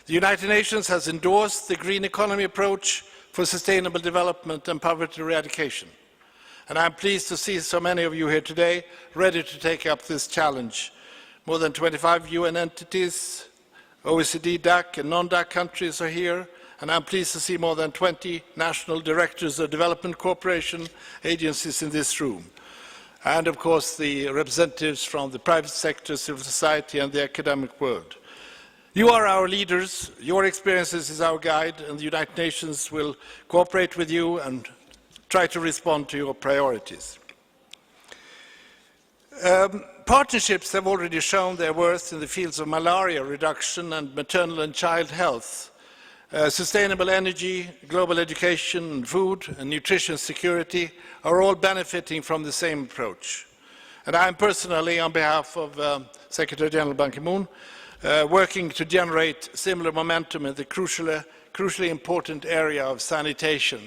The United Nations has endorsed the green economy approach for sustainable development and poverty eradication. And I'm pleased to see so many of you here today ready to take up this challenge. More than 25 UN entities, OECD, DAC and non-DAC countries are here, and I'm pleased to see more than 20 national directors of development cooperation agencies in this room. And of course the representatives from the private sector, civil society and the academic world. You are our leaders, your experiences is our guide, and the United Nations will cooperate with you and try to respond to your priorities. Partnerships have already shown their worth in the fields of malaria reduction and maternal and child health. Sustainable energy, global education, food and nutrition security are all benefiting from the same approach. And I am personally, on behalf of Secretary General Ban Ki-moon, working to generate similar momentum in the crucially important area of sanitation,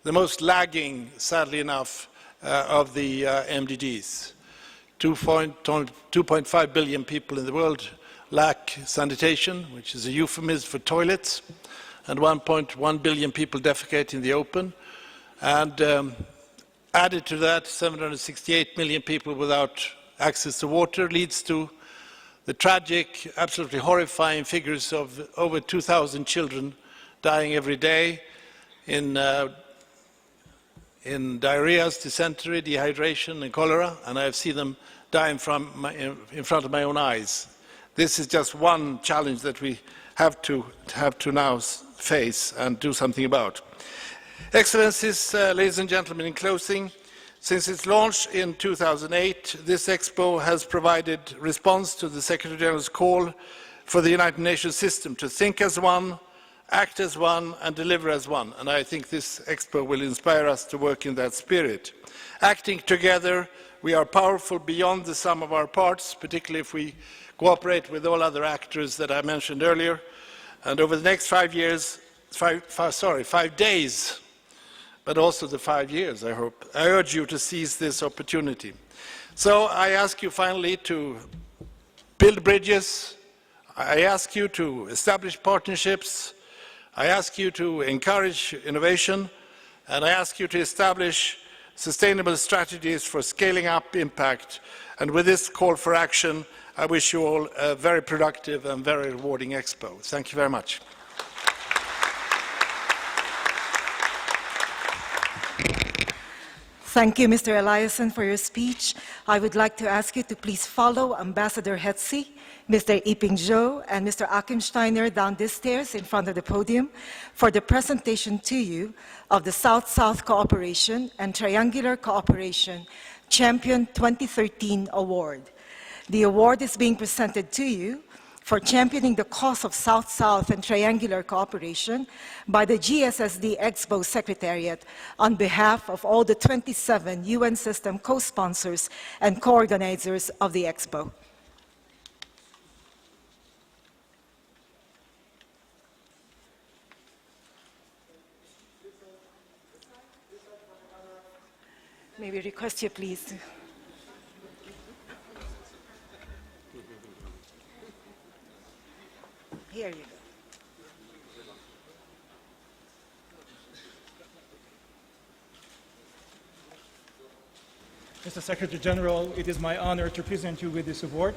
the most lagging, sadly enough, of the MDGs. 2.5 billion people in the world lack sanitation, which is a euphemism for toilets, and 1.1 billion people defecate in the open. And added to that, 768 million people without access to water leads to the tragic, absolutely horrifying figures of over 2,000 children dying every day in diarrhea, dysentery, dehydration, and cholera, and I have seen them die in front of my own eyes. This is just one challenge that we have to now face and do something about. Excellencies, ladies and gentlemen, in closing, since its launch in 2008, this Expo has provided response to the Secretary General's call for the United Nations system to think as one, act as one, and deliver as one. And I think this Expo will inspire us to work in that spirit. Acting together, we are powerful beyond the sum of our parts, particularly if we cooperate with all other actors that I mentioned earlier. And over the next 5 years, 5 days, but also the 5 years, I hope, I urge you to seize this opportunity. So I ask you finally to build bridges. I ask you to establish partnerships. I ask you to encourage innovation, and I ask you to establish sustainable strategies for scaling up impact. And with this call for action, I wish you all a very productive and very rewarding Expo. Thank you very much. Thank you, Mr. Eliasson, for your speech. I would like to ask you to please follow Ambassador Hetzi, Mr. Yiping Zhou, and Mr. Achim Steiner down these stairs in front of the podium for the presentation to you of the South-South Cooperation and Triangular Cooperation Champion 2013 Award. The award is being presented to you for championing the cause of South-South and triangular cooperation by the GSSD Expo Secretariat on behalf of all the 27 UN system co-sponsors and co-organizers of the Expo. May we request you please. Here you go. Mr. Secretary General, it is my honor to present you with this award.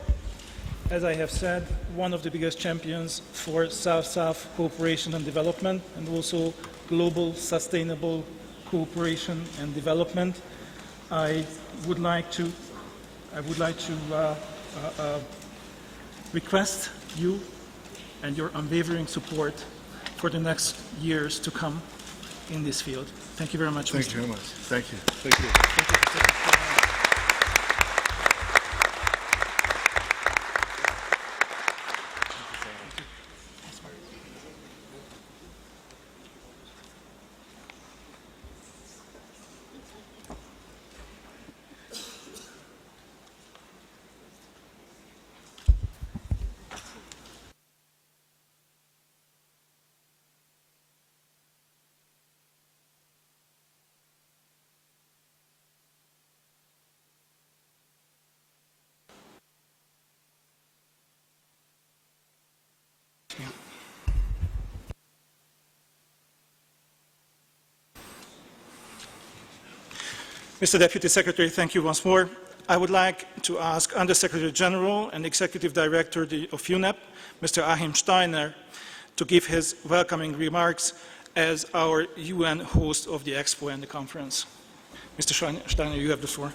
As I have said, one of the biggest champions for South-South cooperation and development, and also global sustainable cooperation and development. I would like to request you and your unwavering support for the next years to come in this field. Thank you very much. Thank Mr. you very much. Thank you. Thank you. Mr. Deputy Secretary, thank you once more. I would like to ask Under-Secretary General and Executive Director of UNEP, Mr. Achim Steiner, to give his welcoming remarks as our UN host of the Expo and the conference. Mr. Steiner, you have the floor.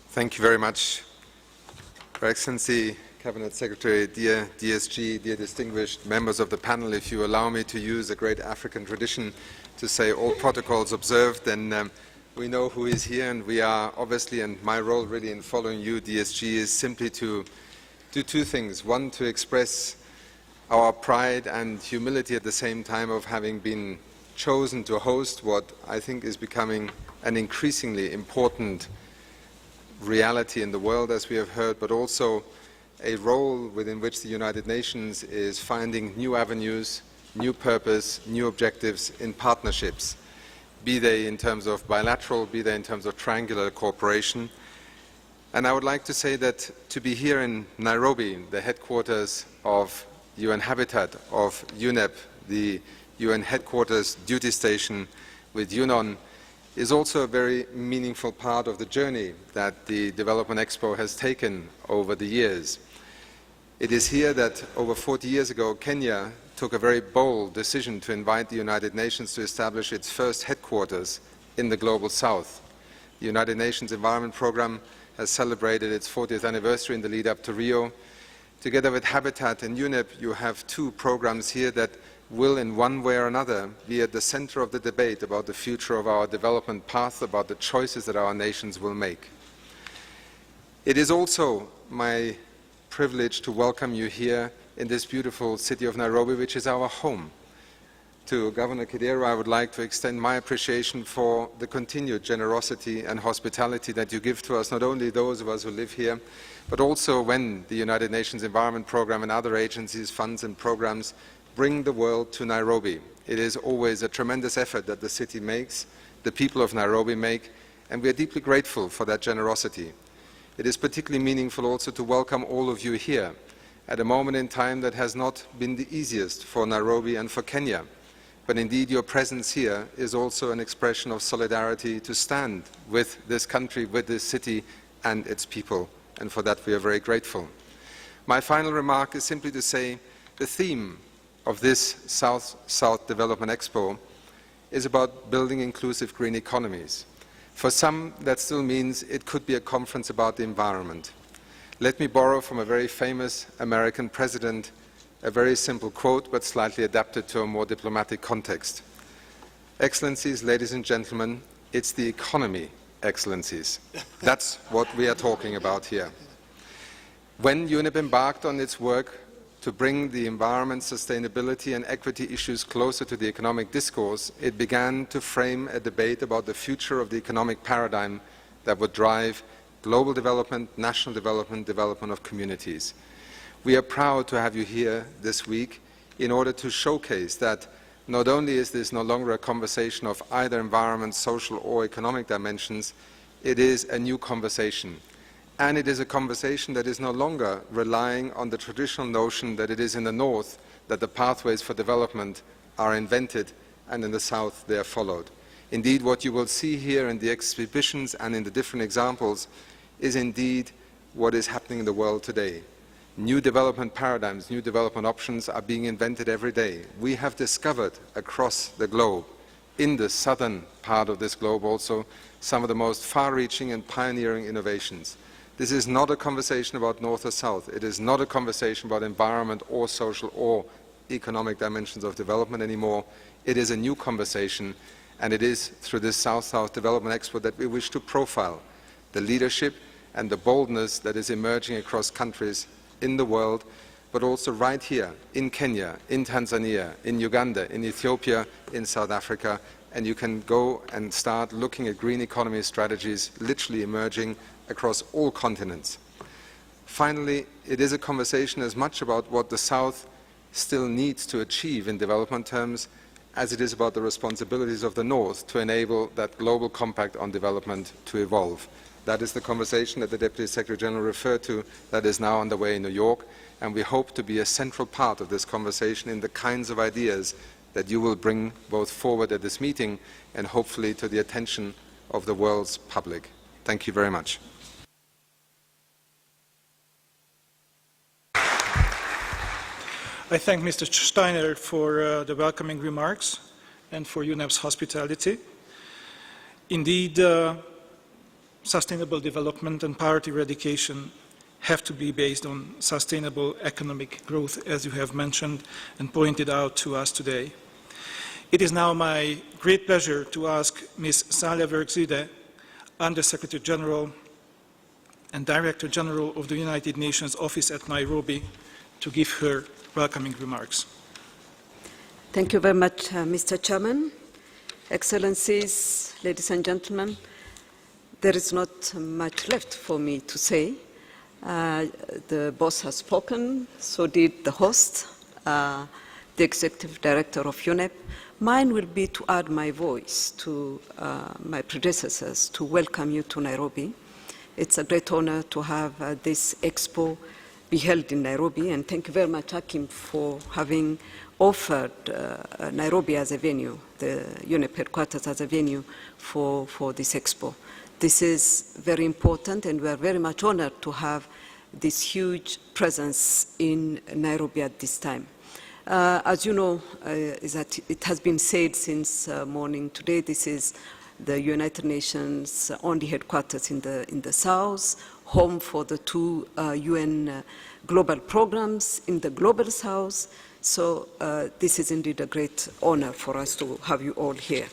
Thank you very much. Your Excellency, Cabinet Secretary, dear DSG, dear distinguished members of the panel, if you allow me to use a great African tradition to say all protocols observed, then we know who is here, and we are obviously, and my role really in following you, DSG, is simply to do two things. One, to express our pride and humility at the same time of having been chosen to host what I think is becoming an increasingly important reality in the world, as we have heard, but also a role within which the United Nations is finding new avenues, new purpose, new objectives in partnerships. be they in terms of bilateral, be they in terms of triangular cooperation. And I would like to say that to be here in Nairobi, the headquarters of UN Habitat, of UNEP, the UN headquarters duty station with UNON, is also a very meaningful part of the journey that the Development Expo has taken over the years. It is here that over 40 years ago, Kenya took a very bold decision to invite the United Nations to establish its first headquarters in the Global South. The United Nations Environment Programme has celebrated its 40th anniversary in the lead up to Rio. Together with Habitat and UNEP, you have two programs here that will in one way or another be at the center of the debate about the future of our development path, about the choices that our nations will make. It is also my privilege to welcome you here in this beautiful city of Nairobi, which is our home. To Governor Kidero, I would like to extend my appreciation for the continued generosity and hospitality that you give to us, not only those of us who live here, but also when the United Nations Environment Programme and other agencies, funds and programs bring the world to Nairobi. It is always a tremendous effort that the city makes, the people of Nairobi make, and we are deeply grateful for that generosity. It is particularly meaningful also to welcome all of you here at a moment in time that has not been the easiest for Nairobi and for Kenya. But indeed, your presence here is also an expression of solidarity to stand with this country, with this city and its people, and for that we are very grateful. My final remark is simply to say the theme of this South-South Development Expo is about building inclusive green economies. For some, that still means it could be a conference about the environment. Let me borrow from a very famous American president a very simple quote, but slightly adapted to a more diplomatic context. Excellencies, ladies and gentlemen, it's the economy, excellencies. That's what we are talking about here. When UNEP embarked on its work to bring the environment, sustainability and equity issues closer to the economic discourse, it began to frame a debate about the future of the economic paradigm that would drive global development, national development, development of communities. We are proud to have you here this week in order to showcase that not only is this no longer a conversation of either environment, social or economic dimensions, it is a new conversation. And it is a conversation that is no longer relying on the traditional notion that it is in the North that the pathways for development are invented and in the South they are followed. Indeed, what you will see here in the exhibitions and in the different examples is indeed what is happening in the world today. New development paradigms, new development options are being invented every day. We have discovered across the globe, in the southern part of this globe also, some of the most far-reaching and pioneering innovations. This is not a conversation about North or South. It is not a conversation about environment or social or economic dimensions of development anymore. It is a new conversation, and it is through this South-South Development Expo that we wish to profile the leadership and the boldness that is emerging across countries in the world, but also right here in Kenya, in Tanzania, in Uganda, in Ethiopia, in South Africa, and you can go and start looking at green economy strategies literally emerging across all continents. Finally, it is a conversation as much about what the South still needs to achieve in development terms as it is about the responsibilities of the North to enable that global compact on development to evolve. That is the conversation that the Deputy Secretary General referred to that is now underway in New York, and we hope to be a central part of this conversation in the kinds of ideas that you will bring both forward at this meeting and hopefully to the attention of the world's public. Thank you very much. I thank Mr. Steiner for the welcoming remarks and for UNEP's hospitality. Indeed, sustainable development and poverty eradication have to be based on sustainable economic growth, as you have mentioned and pointed out to us today. It is now my great pleasure to ask Ms. Salia Vergzide, Under-Secretary General and Director General of the United Nations Office at Nairobi, to give her welcoming remarks. Thank you very much, Mr. Chairman. Excellencies, ladies and gentlemen, there is not much left for me to say. The boss has spoken, so did the host, the Executive Director of UNEP. Mine will be to add my voice to my predecessors to welcome you to Nairobi. It's a great honor to have this expo be held in Nairobi, and thank you very much, Hakim, for having offered Nairobi as a venue, the UNEP headquarters as a venue for this expo. This is very important, and we are very much honored to have this huge presence in Nairobi at this time. As you know, is that it has been said since morning today, this is the United Nations only headquarters in the South, home for the two UN global programs in the Global South. So this is indeed a great honor for us to have you all here.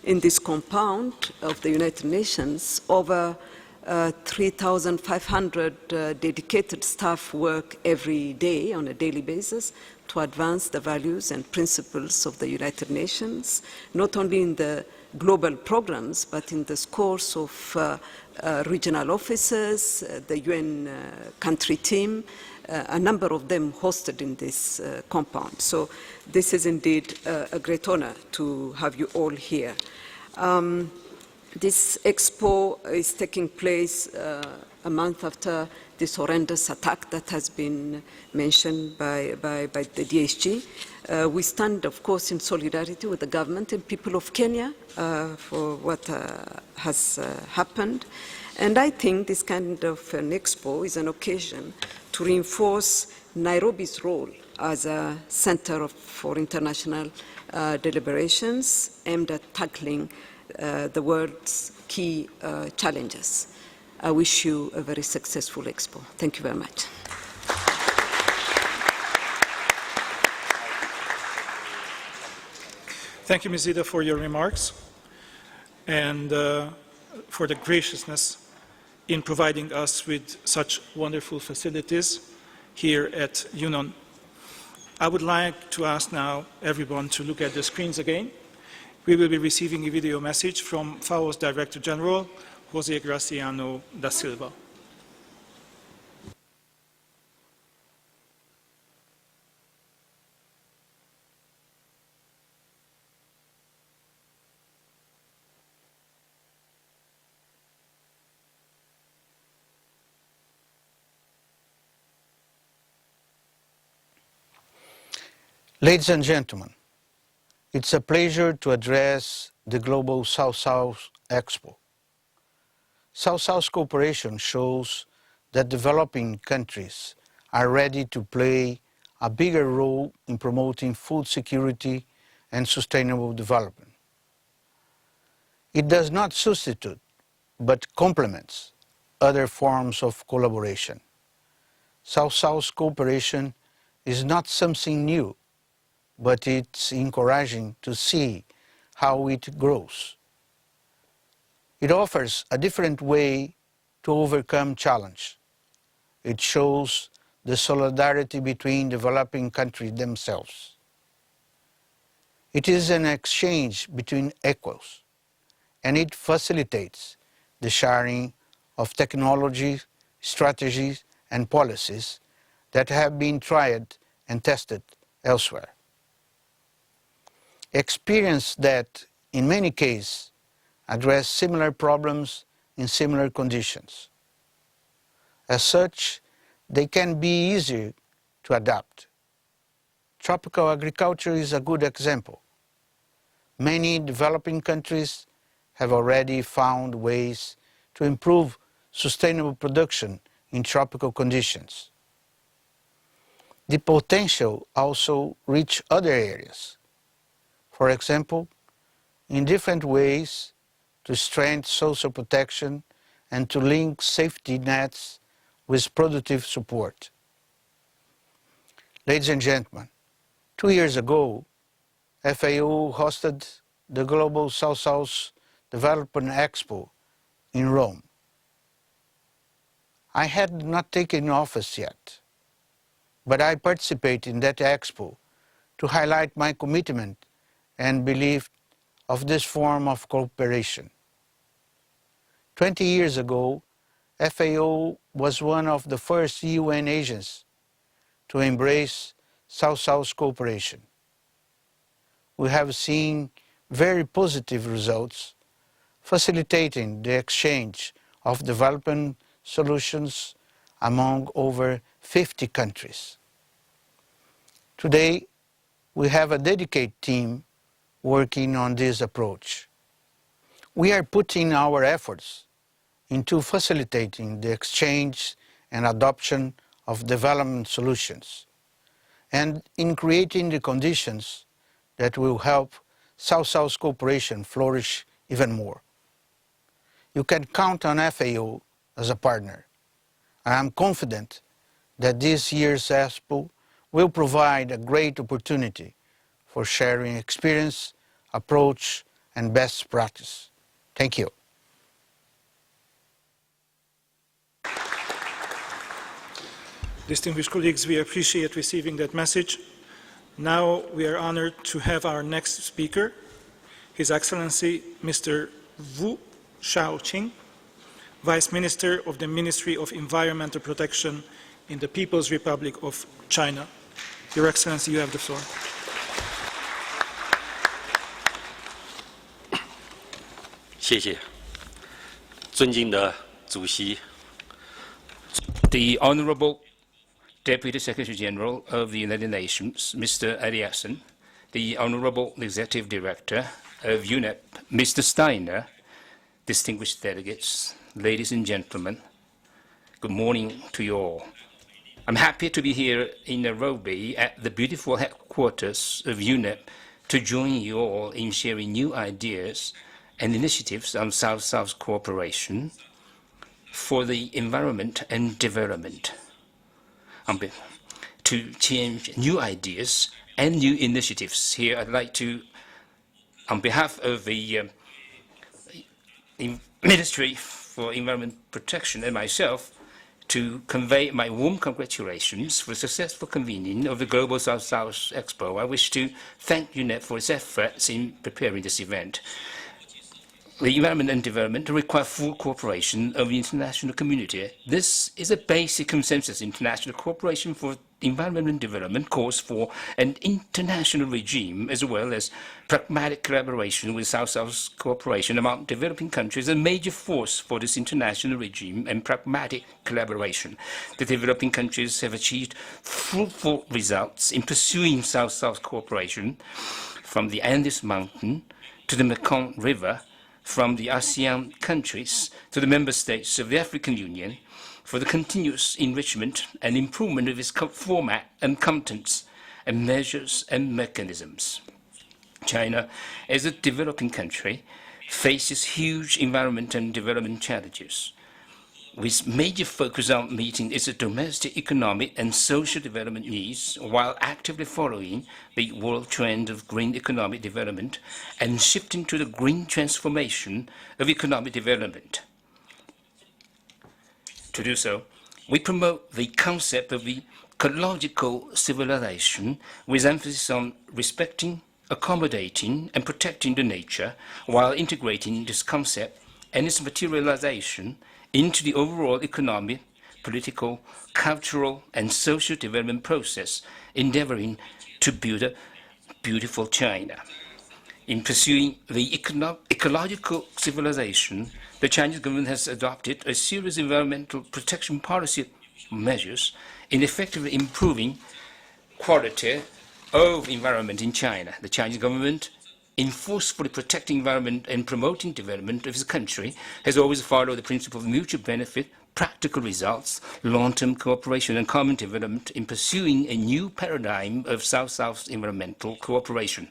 In this compound of the United Nations, over 3,500 dedicated staff work every day on a daily basis to advance the values and principles of the United Nations, not only in the global programs, but in the scores of regional offices, the UN country team, a number of them hosted in this compound. So this is indeed a great honor to have you all here. This expo is taking place a month after this horrendous attack that has been mentioned by the DSG. We stand, of course, in solidarity with the government and people of Kenya for what has happened. And I think this kind of an expo is an occasion to reinforce Nairobi's role as a center for international deliberations aimed at tackling the world's key challenges. I wish you a very successful expo. Thank you very much. Thank you, Ms. Ida, for your remarks and for the graciousness in providing us with such wonderful facilities here at UNON. I would like to ask now everyone to look at the screens again. We will be receiving a video message from FAO's Director General, José Graciano da Silva. Ladies and gentlemen, it's a pleasure to address the Global South-South Expo. South-South cooperation shows that developing countries are ready to play a bigger role in promoting food security and sustainable development. It does not substitute, but complements other forms of collaboration. South-South cooperation is not something new, but it's encouraging to see how it grows. It offers a different way to overcome challenge. It shows the solidarity between developing countries themselves. It is an exchange between equals, and it facilitates the sharing of technology, strategies, and policies that have been tried and tested elsewhere. Experience that, in many cases, address similar problems in similar conditions. As such, they can be easier to adapt. Tropical agriculture is a good example. Many developing countries have already found ways to improve sustainable production in tropical conditions. The potential also reaches other areas. For example, in different ways to strengthen social protection and to link safety nets with productive support. Ladies and gentlemen, 2 years ago, FAO hosted the Global South-South Development Expo in Rome. I had not taken office yet, but I participated in that expo to highlight my commitment and belief of this form of cooperation. 20 years ago, FAO was one of the first UN agencies to embrace South-South cooperation. we have seen very positive results, facilitating the exchange of development solutions among over 50 countries. Today, we have a dedicated team working on this approach. We are putting our efforts into facilitating the exchange and adoption of development solutions, and in creating the conditions that will help South-South cooperation flourish even more. You can count on FAO as a partner. I am confident that this year's Expo will provide a great opportunity for sharing experience, approach, and best practice. Thank you. Distinguished colleagues, we appreciate receiving that message. Now we are honored to have our next speaker, His Excellency Mr. Wu Shaoqing, Vice Minister of the Ministry of Environmental Protection in the People's Republic of China. Your Excellency, you have the floor. The Honorable Deputy Secretary General of the United Nations, Mr. Eliasson, the Honorable Executive Director of UNEP, Mr. Steiner, distinguished delegates, ladies and gentlemen, good morning to you all. I'm happy to be here in Nairobi at the beautiful headquarters of UNEP to join you all in sharing new ideas and initiatives on South-South cooperation for the environment and development. To change new ideas and new initiatives. Here I'd like to, on behalf of the Ministry for Environment Protection and myself, to convey my warm congratulations for the successful convening of the Global South-South Expo. I wish to thank UNEP for its efforts in preparing this event. The environment and development require full cooperation of the international community. This is a basic consensus. International cooperation for environment and development calls for an international regime as well as pragmatic collaboration with South-South cooperation among developing countries. A major force for this international regime and pragmatic collaboration. The developing countries have achieved fruitful results in pursuing South-South cooperation from the Andes Mountain to the Mekong River, from the ASEAN countries to the member states of the African Union, for the continuous enrichment and improvement of its format and contents and measures and mechanisms. China, as a developing country, faces huge environment and development challenges, with major focus on meeting its domestic economic and social development needs while actively following the world trend of green economic development and shifting to the green transformation of economic development. To do so, we promote the concept of the ecological civilization with emphasis on respecting, accommodating, and protecting the nature while integrating this concept and its materialization into the overall economic, political, cultural, and social development process, endeavoring to build a beautiful China. In pursuing the ecological civilization, the Chinese government has adopted a series of environmental protection policy measures in effectively improving quality of environment in China. The Chinese government, in forcefully protecting environment and promoting development of its country, has always followed the principle of mutual benefit, practical results, long-term cooperation and common development in pursuing a new paradigm of South-South environmental cooperation.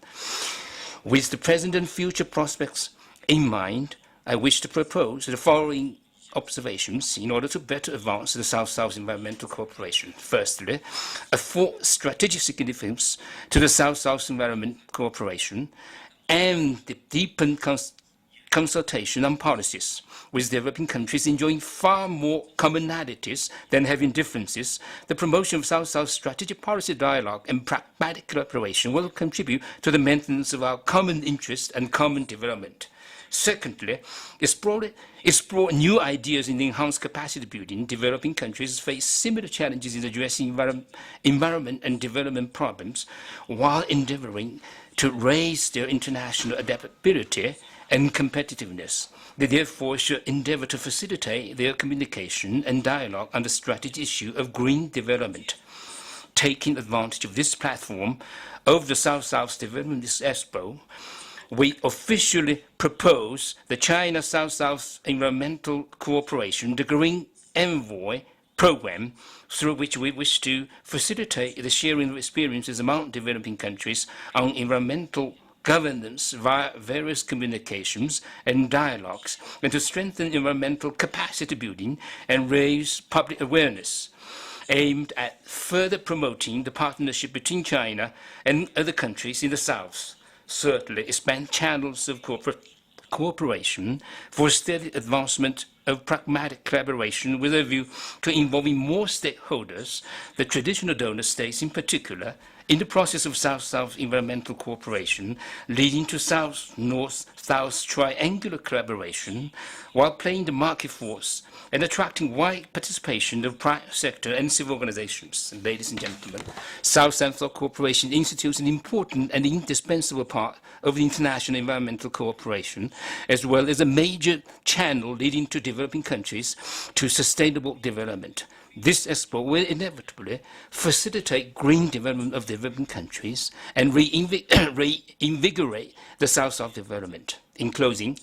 With the present and future prospects in mind, I wish to propose the following observations in order to better advance the South-South environmental cooperation. Firstly, a full strategic significance to the South-South environment cooperation and the deepened consultation on policies with developing countries enjoying far more commonalities than having differences. The promotion of South-South strategic policy dialogue and pragmatic collaboration will contribute to the maintenance of our common interest and common development. Secondly, explore new ideas in enhanced capacity building. Developing countries face similar challenges in addressing environment and development problems while endeavoring to raise their international adaptability and competitiveness. They therefore should endeavor to facilitate their communication and dialogue on the strategic issue of green development. Taking advantage of this platform of the South-South Development Expo, we officially propose the China-South-South Environmental Cooperation, the Green Envoy program, through which we wish to facilitate the sharing of experiences among developing countries on environmental governance via various communications and dialogues, and to strengthen environmental capacity building and raise public awareness, aimed at further promoting the partnership between China and other countries in the South. Certainly, expand channels of cooperation for steady advancement of pragmatic collaboration with a view to involving more stakeholders, the traditional donor states in particular, in the process of South-South environmental cooperation, leading to South-North-South triangular collaboration, while playing the market force and attracting wide participation of private sector and civil organizations. Ladies and gentlemen, South-South cooperation institutes an important and indispensable part of international environmental cooperation, as well as a major channel leading to developing countries to sustainable development. This expo will inevitably facilitate green development of developing countries and reinvigorate the South-South development. In closing,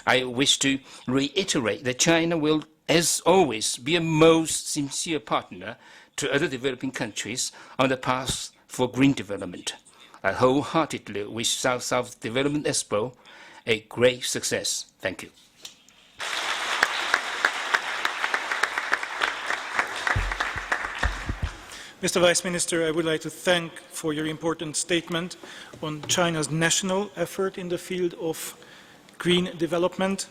I wish to reiterate that China will, as always, be a most sincere partner to other developing countries on the path for green development. I wholeheartedly wish South-South Development Expo a great success. Thank you. Mr. Vice Minister, I would like to thank for your important statement on China's national effort in the field of green development,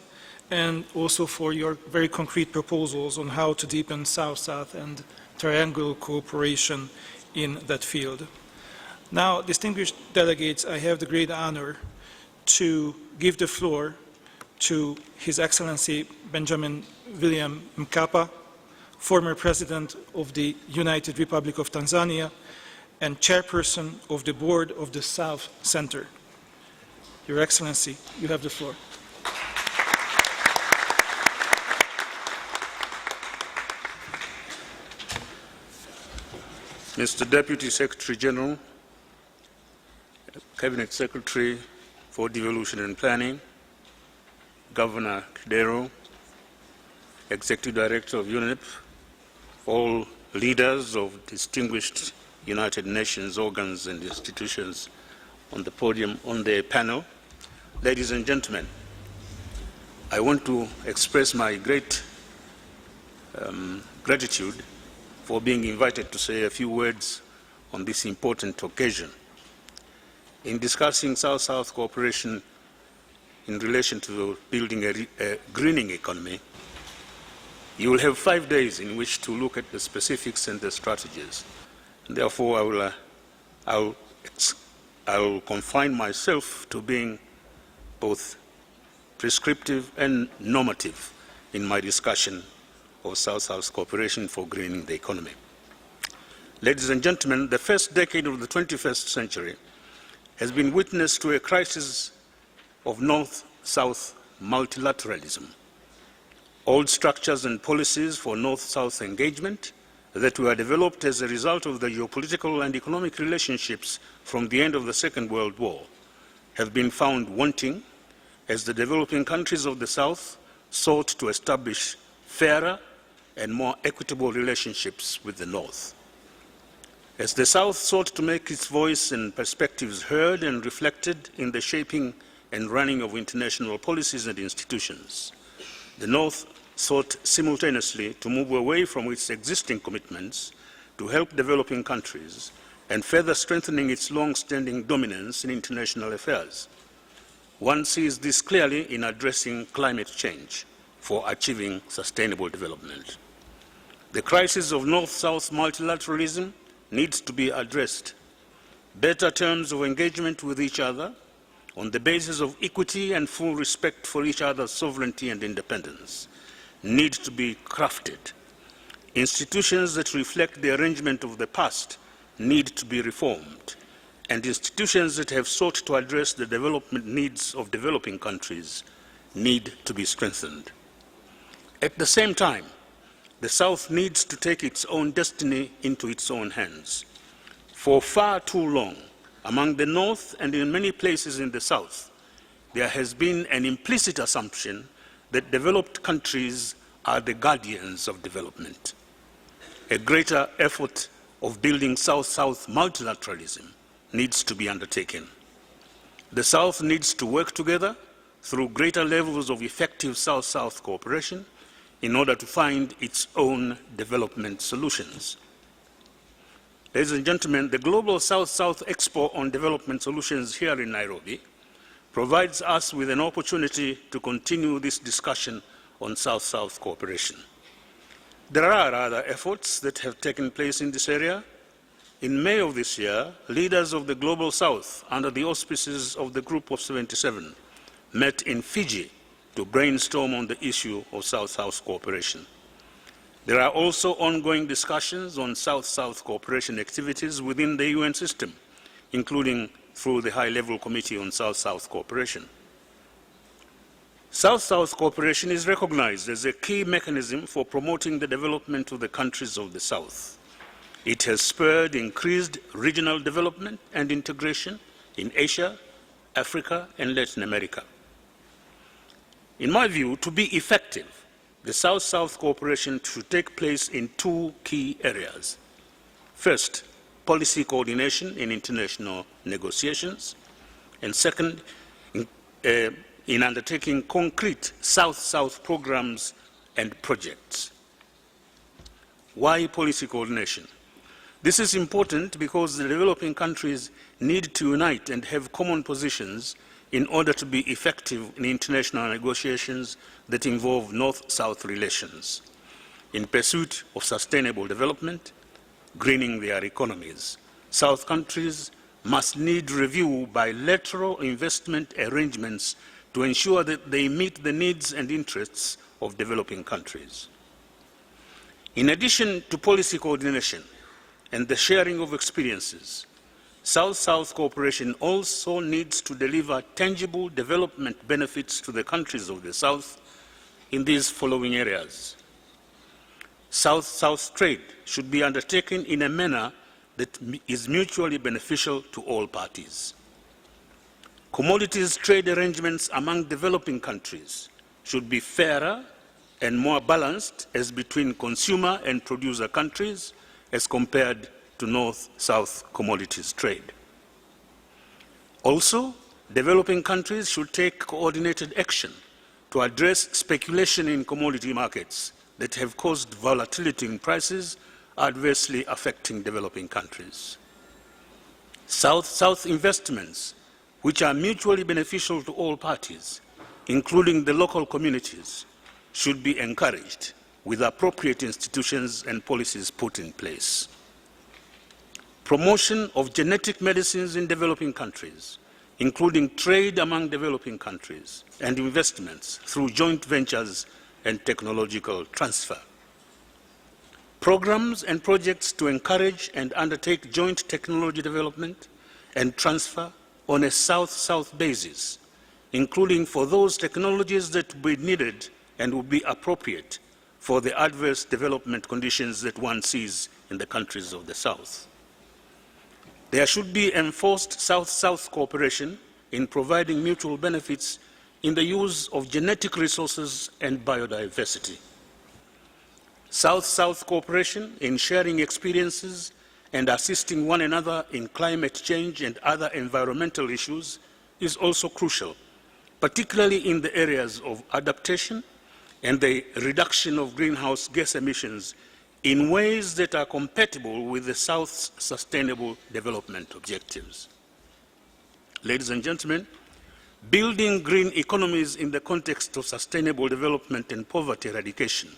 and also for your very concrete proposals on how to deepen South-South and triangular cooperation in that field. Now, distinguished delegates, I have the great honor to give the floor to His Excellency Benjamin William Mkapa, former President of the United Republic of Tanzania and Chairperson of the Board of the South Center. Your Excellency, you have the floor. Mr. Deputy Secretary General, Cabinet Secretary for Devolution and Planning, Governor Kidero, Executive Director of UNEP, all leaders of distinguished United Nations organs and institutions on the podium, on the panel, ladies and gentlemen, I want to express my great gratitude for being invited to say a few words on this important occasion. In discussing South-South cooperation in relation to building a greening economy, you will have 5 days in which to look at the specifics and the strategies. Therefore, I'll confine myself to being both prescriptive and normative in my discussion of South-South cooperation for greening the economy. Ladies and gentlemen, the first decade of the 21st century has been witness to a crisis of North-South multilateralism. Old structures and policies for North-South engagement that were developed as a result of the geopolitical and economic relationships from the end of the Second World War have been found wanting as the developing countries of the South sought to establish fairer and more equitable relationships with the North. As the South sought to make its voice and perspectives heard and reflected in the shaping and running of international policies and institutions, the North sought simultaneously to move away from its existing commitments to help developing countries and further strengthening its long-standing dominance in international affairs. One sees this clearly in addressing climate change for achieving sustainable development. The crisis of North-South multilateralism needs to be addressed. Better terms of engagement with each other on the basis of equity and full respect for each other's sovereignty and independence need to be crafted. Institutions that reflect the arrangement of the past need to be reformed, and institutions that have sought to address the development needs of developing countries need to be strengthened. At the same time, the South needs to take its own destiny into its own hands. For far too long, among the North and in many places in the South, there has been an implicit assumption that developed countries are the guardians of development. A greater effort of building South-South multilateralism needs to be undertaken. The South needs to work together through greater levels of effective South-South cooperation in order to find its own development solutions. Ladies and gentlemen, the Global South-South Expo on Development Solutions here in Nairobi provides us with an opportunity to continue this discussion on South-South cooperation. There are other efforts that have taken place in this area. In May of this year, leaders of the Global South, under the auspices of the Group of 77, met in Fiji to brainstorm on the issue of South-South cooperation. There are also ongoing discussions on South-South cooperation activities within the UN system, including through the High-Level Committee on South-South Cooperation. South-South cooperation is recognized as a key mechanism for promoting the development of the countries of the South. It has spurred increased regional development and integration in Asia, Africa, and Latin America. In my view, to be effective, the South-South cooperation should take place in two key areas. First, policy coordination in international negotiations, and second, in undertaking concrete South-South programs and projects. Why policy coordination? This is important because the developing countries need to unite and have common positions in order to be effective in international negotiations that involve North-South relations, in pursuit of sustainable development, greening their economies. South countries must need review bilateral investment arrangements to ensure that they meet the needs and interests of developing countries. In addition to policy coordination and the sharing of experiences, South-South cooperation also needs to deliver tangible development benefits to the countries of the South in these following areas. South-South trade should be undertaken in a manner that is mutually beneficial to all parties. Commodities trade arrangements among developing countries should be fairer and more balanced as between consumer and producer countries as compared to North-South commodities trade. Also, developing countries should take coordinated action to address speculation in commodity markets that have caused volatility in prices, adversely affecting developing countries. South-South investments, which are mutually beneficial to all parties, including the local communities, should be encouraged with appropriate institutions and policies put in place. Promotion of genetic medicines in developing countries, including trade among developing countries and investments through joint ventures and technological transfer. Programs and projects to encourage and undertake joint technology development and transfer on a South-South basis, including for those technologies that will be needed and will be appropriate for the adverse development conditions that one sees in the countries of the South. There should be enforced South-South cooperation in providing mutual benefits in the use of genetic resources and biodiversity. South-South cooperation in sharing experiences and assisting one another in climate change and other environmental issues is also crucial, particularly in the areas of adaptation and the reduction of greenhouse gas emissions in ways that are compatible with the South's sustainable development objectives. Ladies and gentlemen, building green economies in the context of sustainable development and poverty eradication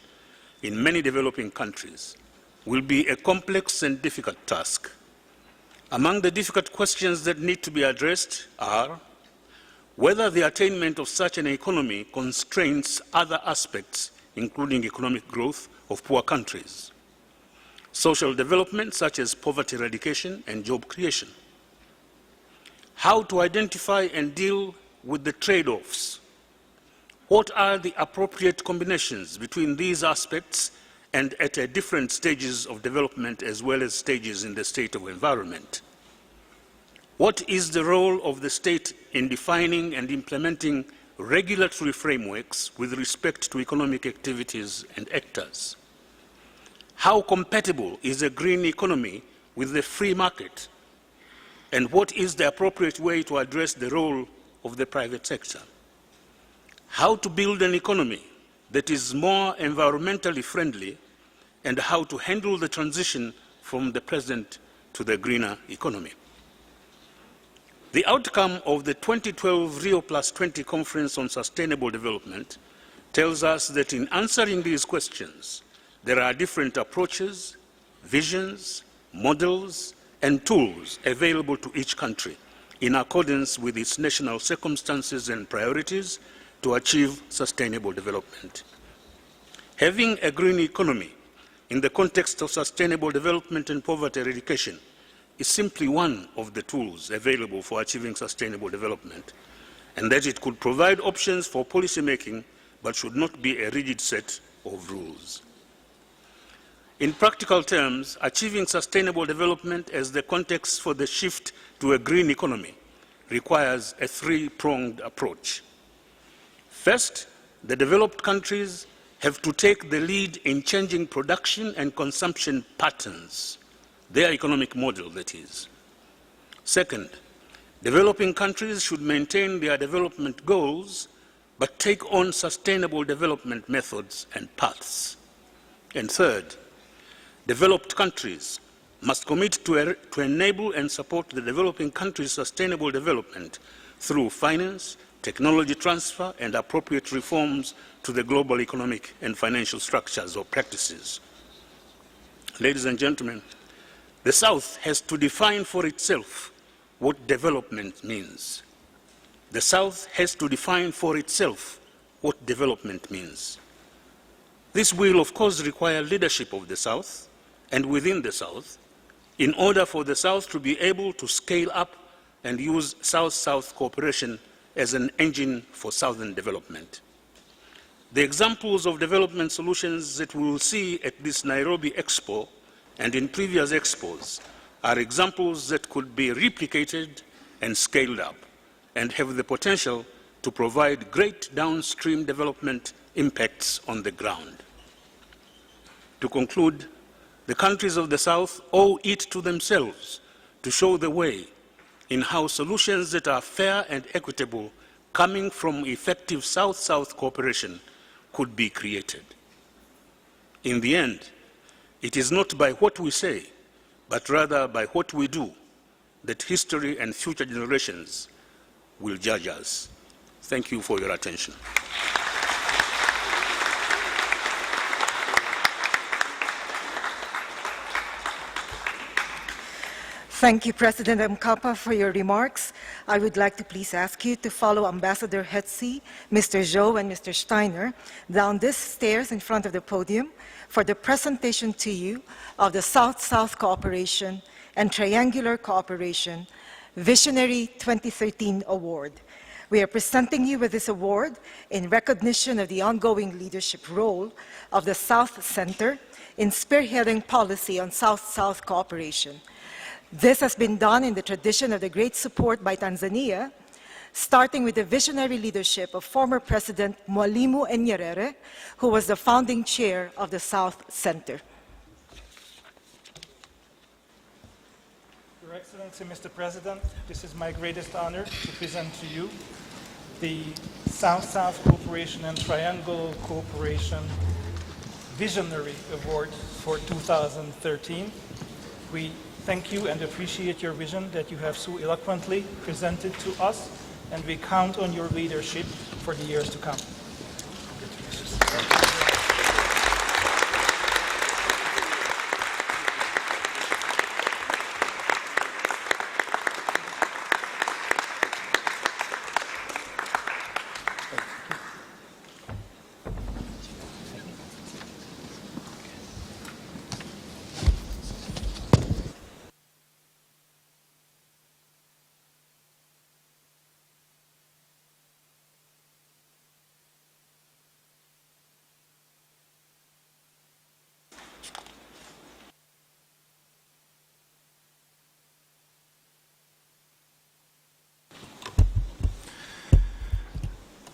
in many developing countries will be a complex and difficult task. Among the difficult questions that need to be addressed are whether the attainment of such an economy constrains other aspects, including economic growth, of poor countries, social development such as poverty eradication and job creation, how to identify and deal with the trade-offs. What are the appropriate combinations between these aspects and at different stages of development as well as stages in the state of environment? What is the role of the state in defining and implementing regulatory frameworks with respect to economic activities and actors? How compatible is a green economy with the free market? And what is the appropriate way to address the role of the private sector? How to build an economy that is more environmentally friendly, and how to handle the transition from the present to the greener economy. The outcome of the 2012 Rio+20 Conference on Sustainable Development tells us that in answering these questions, there are different approaches, visions, models, and tools available to each country in accordance with its national circumstances and priorities to achieve sustainable development. Having a green economy in the context of sustainable development and poverty eradication is simply one of the tools available for achieving sustainable development, and that it could provide options for policy making but should not be a rigid set of rules. In practical terms, achieving sustainable development as the context for the shift to a green economy requires a three-pronged approach. First, the developed countries have to take the lead in changing production and consumption patterns, their economic model, that is. Second, developing countries should maintain their development goals, but take on sustainable development methods and paths. And third, developed countries must commit to enable and support the developing countries' sustainable development through finance, technology transfer, and appropriate reforms to the global economic and financial structures or practices. Ladies and gentlemen, the South has to define for itself what development means. The South has to define for itself what development means. This will, of course, require leadership of the South and within the South in order for the South to be able to scale up and use South-South cooperation as an engine for Southern development. The examples of development solutions that we will see at this Nairobi Expo and in previous expos are examples that could be replicated and scaled up and have the potential to provide great downstream development impacts on the ground. To conclude, the countries of the South owe it to themselves to show the way in how solutions that are fair and equitable coming from effective South-South cooperation could be created. In the end, it is not by what we say, but rather by what we do, that history and future generations will judge us. Thank you for your attention. Thank you, President Mkapa, for your remarks. I would like to please ask you to follow Ambassador Hetzi, Mr. Zhou, and Mr. Steiner down these stairs in front of the podium for the presentation to you of the South-South Cooperation and Triangular Cooperation Visionary 2013 Award. We are presenting you with this award in recognition of the ongoing leadership role of the South Center in spearheading policy on South-South cooperation. This has been done in the tradition of the great support by Tanzania, starting with the visionary leadership of former President Mwalimu Nyerere, who was the founding chair of the South Center. Your Excellency, Mr. President, this is my greatest honor to present to you the South-South Cooperation and Triangle Cooperation Visionary Award for 2013. We thank you and appreciate your vision that you have so eloquently presented to us, and we count on your leadership for the years to come.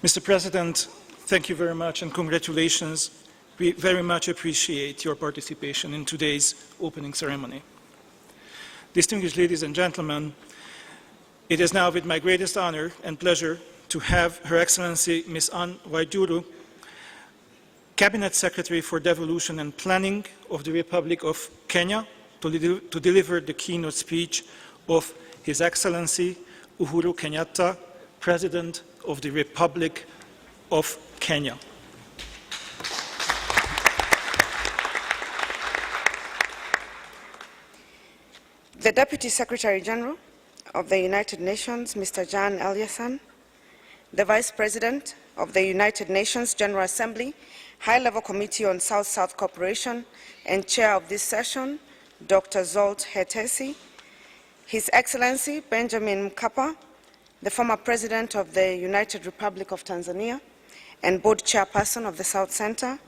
Mr. President, thank you very much and congratulations. We very much appreciate your participation in today's opening ceremony. Distinguished ladies and gentlemen, it is now with my greatest honor and pleasure to have Her Excellency Ms. Anne Waiguru, Cabinet Secretary for Devolution and Planning of the Republic of Kenya, to deliver the keynote speech of His Excellency Uhuru Kenyatta, President of the Republic of Kenya. The Deputy Secretary General of the United Nations, Mr. Jan Eliasson, the Vice President of the United Nations General Assembly, High-Level Committee on South-South Cooperation, and Chair of this session, Dr. Zolt Hetesi, His Excellency Benjamin Mkapa, the former President of the United Republic of Tanzania and Board Chairperson of the South Center,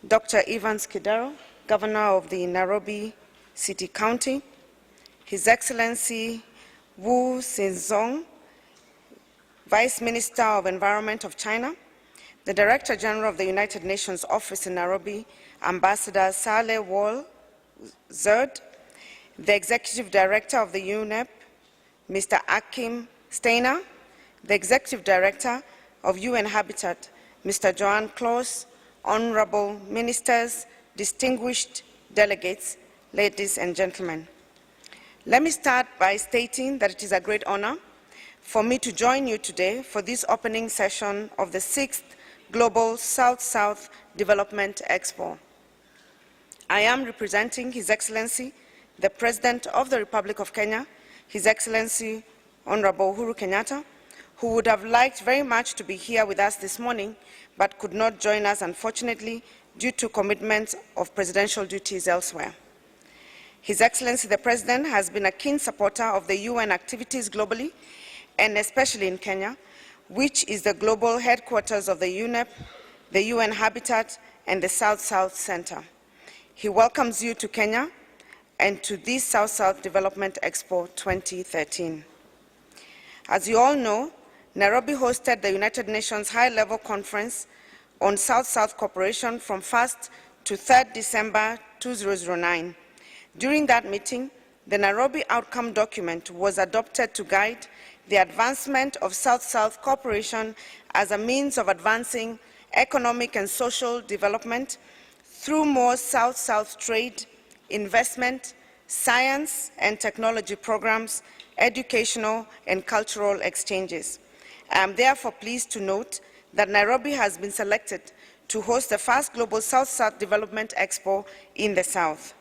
Dr. Evans Kidero, Governor of the Nairobi City County, His Excellency Wu Xinzong, Vice Minister of Environment of China, the Director General of the United Nations Office in Nairobi, Ambassador Saleh Wal Zerd, the Executive Director of the UNEP, Mr. Akim Steiner, the Executive Director of UN Habitat, Mr. Joan Claus, Honorable Ministers, distinguished delegates, ladies and gentlemen. Let me start by stating that it is a great honor for me to join you today for this opening session of the 6th Global South-South Development Expo. I am representing His Excellency, the President of the Republic of Kenya, His Excellency Honorable Uhuru Kenyatta, who would have liked very much to be here with us this morning, but could not join us, unfortunately, due to commitments of presidential duties elsewhere. His Excellency the President has been a keen supporter of the UN activities globally, and especially in Kenya, which is the global headquarters of the UNEP, the UN Habitat, and the South-South Center. He welcomes you to Kenya and to this South-South Development Expo 2013. As you all know, Nairobi hosted the United Nations High-Level Conference on South-South Cooperation from 1st to 3rd December 2009. During that meeting, the Nairobi Outcome Document was adopted to guide the advancement of South-South cooperation as a means of advancing economic and social development through more South-South trade, investment, science and technology programs, educational and cultural exchanges. I am therefore pleased to note that Nairobi has been selected to host the first Global South-South Development Expo in the South.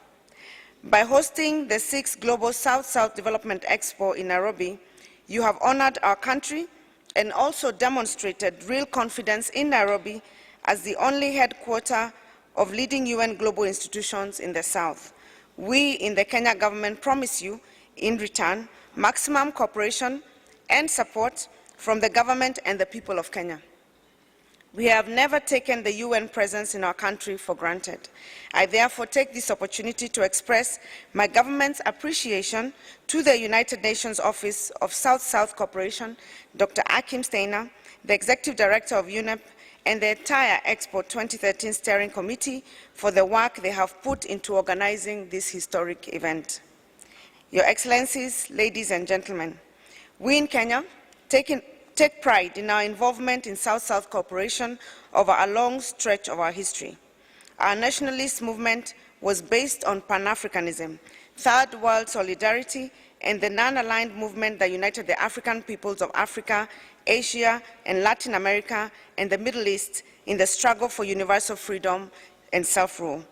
By hosting the 6th Global South-South Development Expo in Nairobi, you have honored our country and also demonstrated real confidence in Nairobi as the only headquarter of leading UN global institutions in the South. We in the Kenya government promise you, in return, maximum cooperation and support from the government and the people of Kenya. We have never taken the UN presence in our country for granted. I therefore take this opportunity to express my government's appreciation to the United Nations Office of South-South Cooperation, Dr. Akim Steiner, the Executive Director of UNEP, and the entire Expo 2013 Steering Committee for the work they have put into organizing this historic event. Your Excellencies, ladies and gentlemen, we in Kenya take pride in our involvement in South-South cooperation over a long stretch of our history. Our nationalist movement was based on Pan-Africanism, Third World solidarity, and the non-aligned movement that united the African peoples of Africa, Asia, and Latin America, and the Middle East in the struggle for universal freedom and self-rule.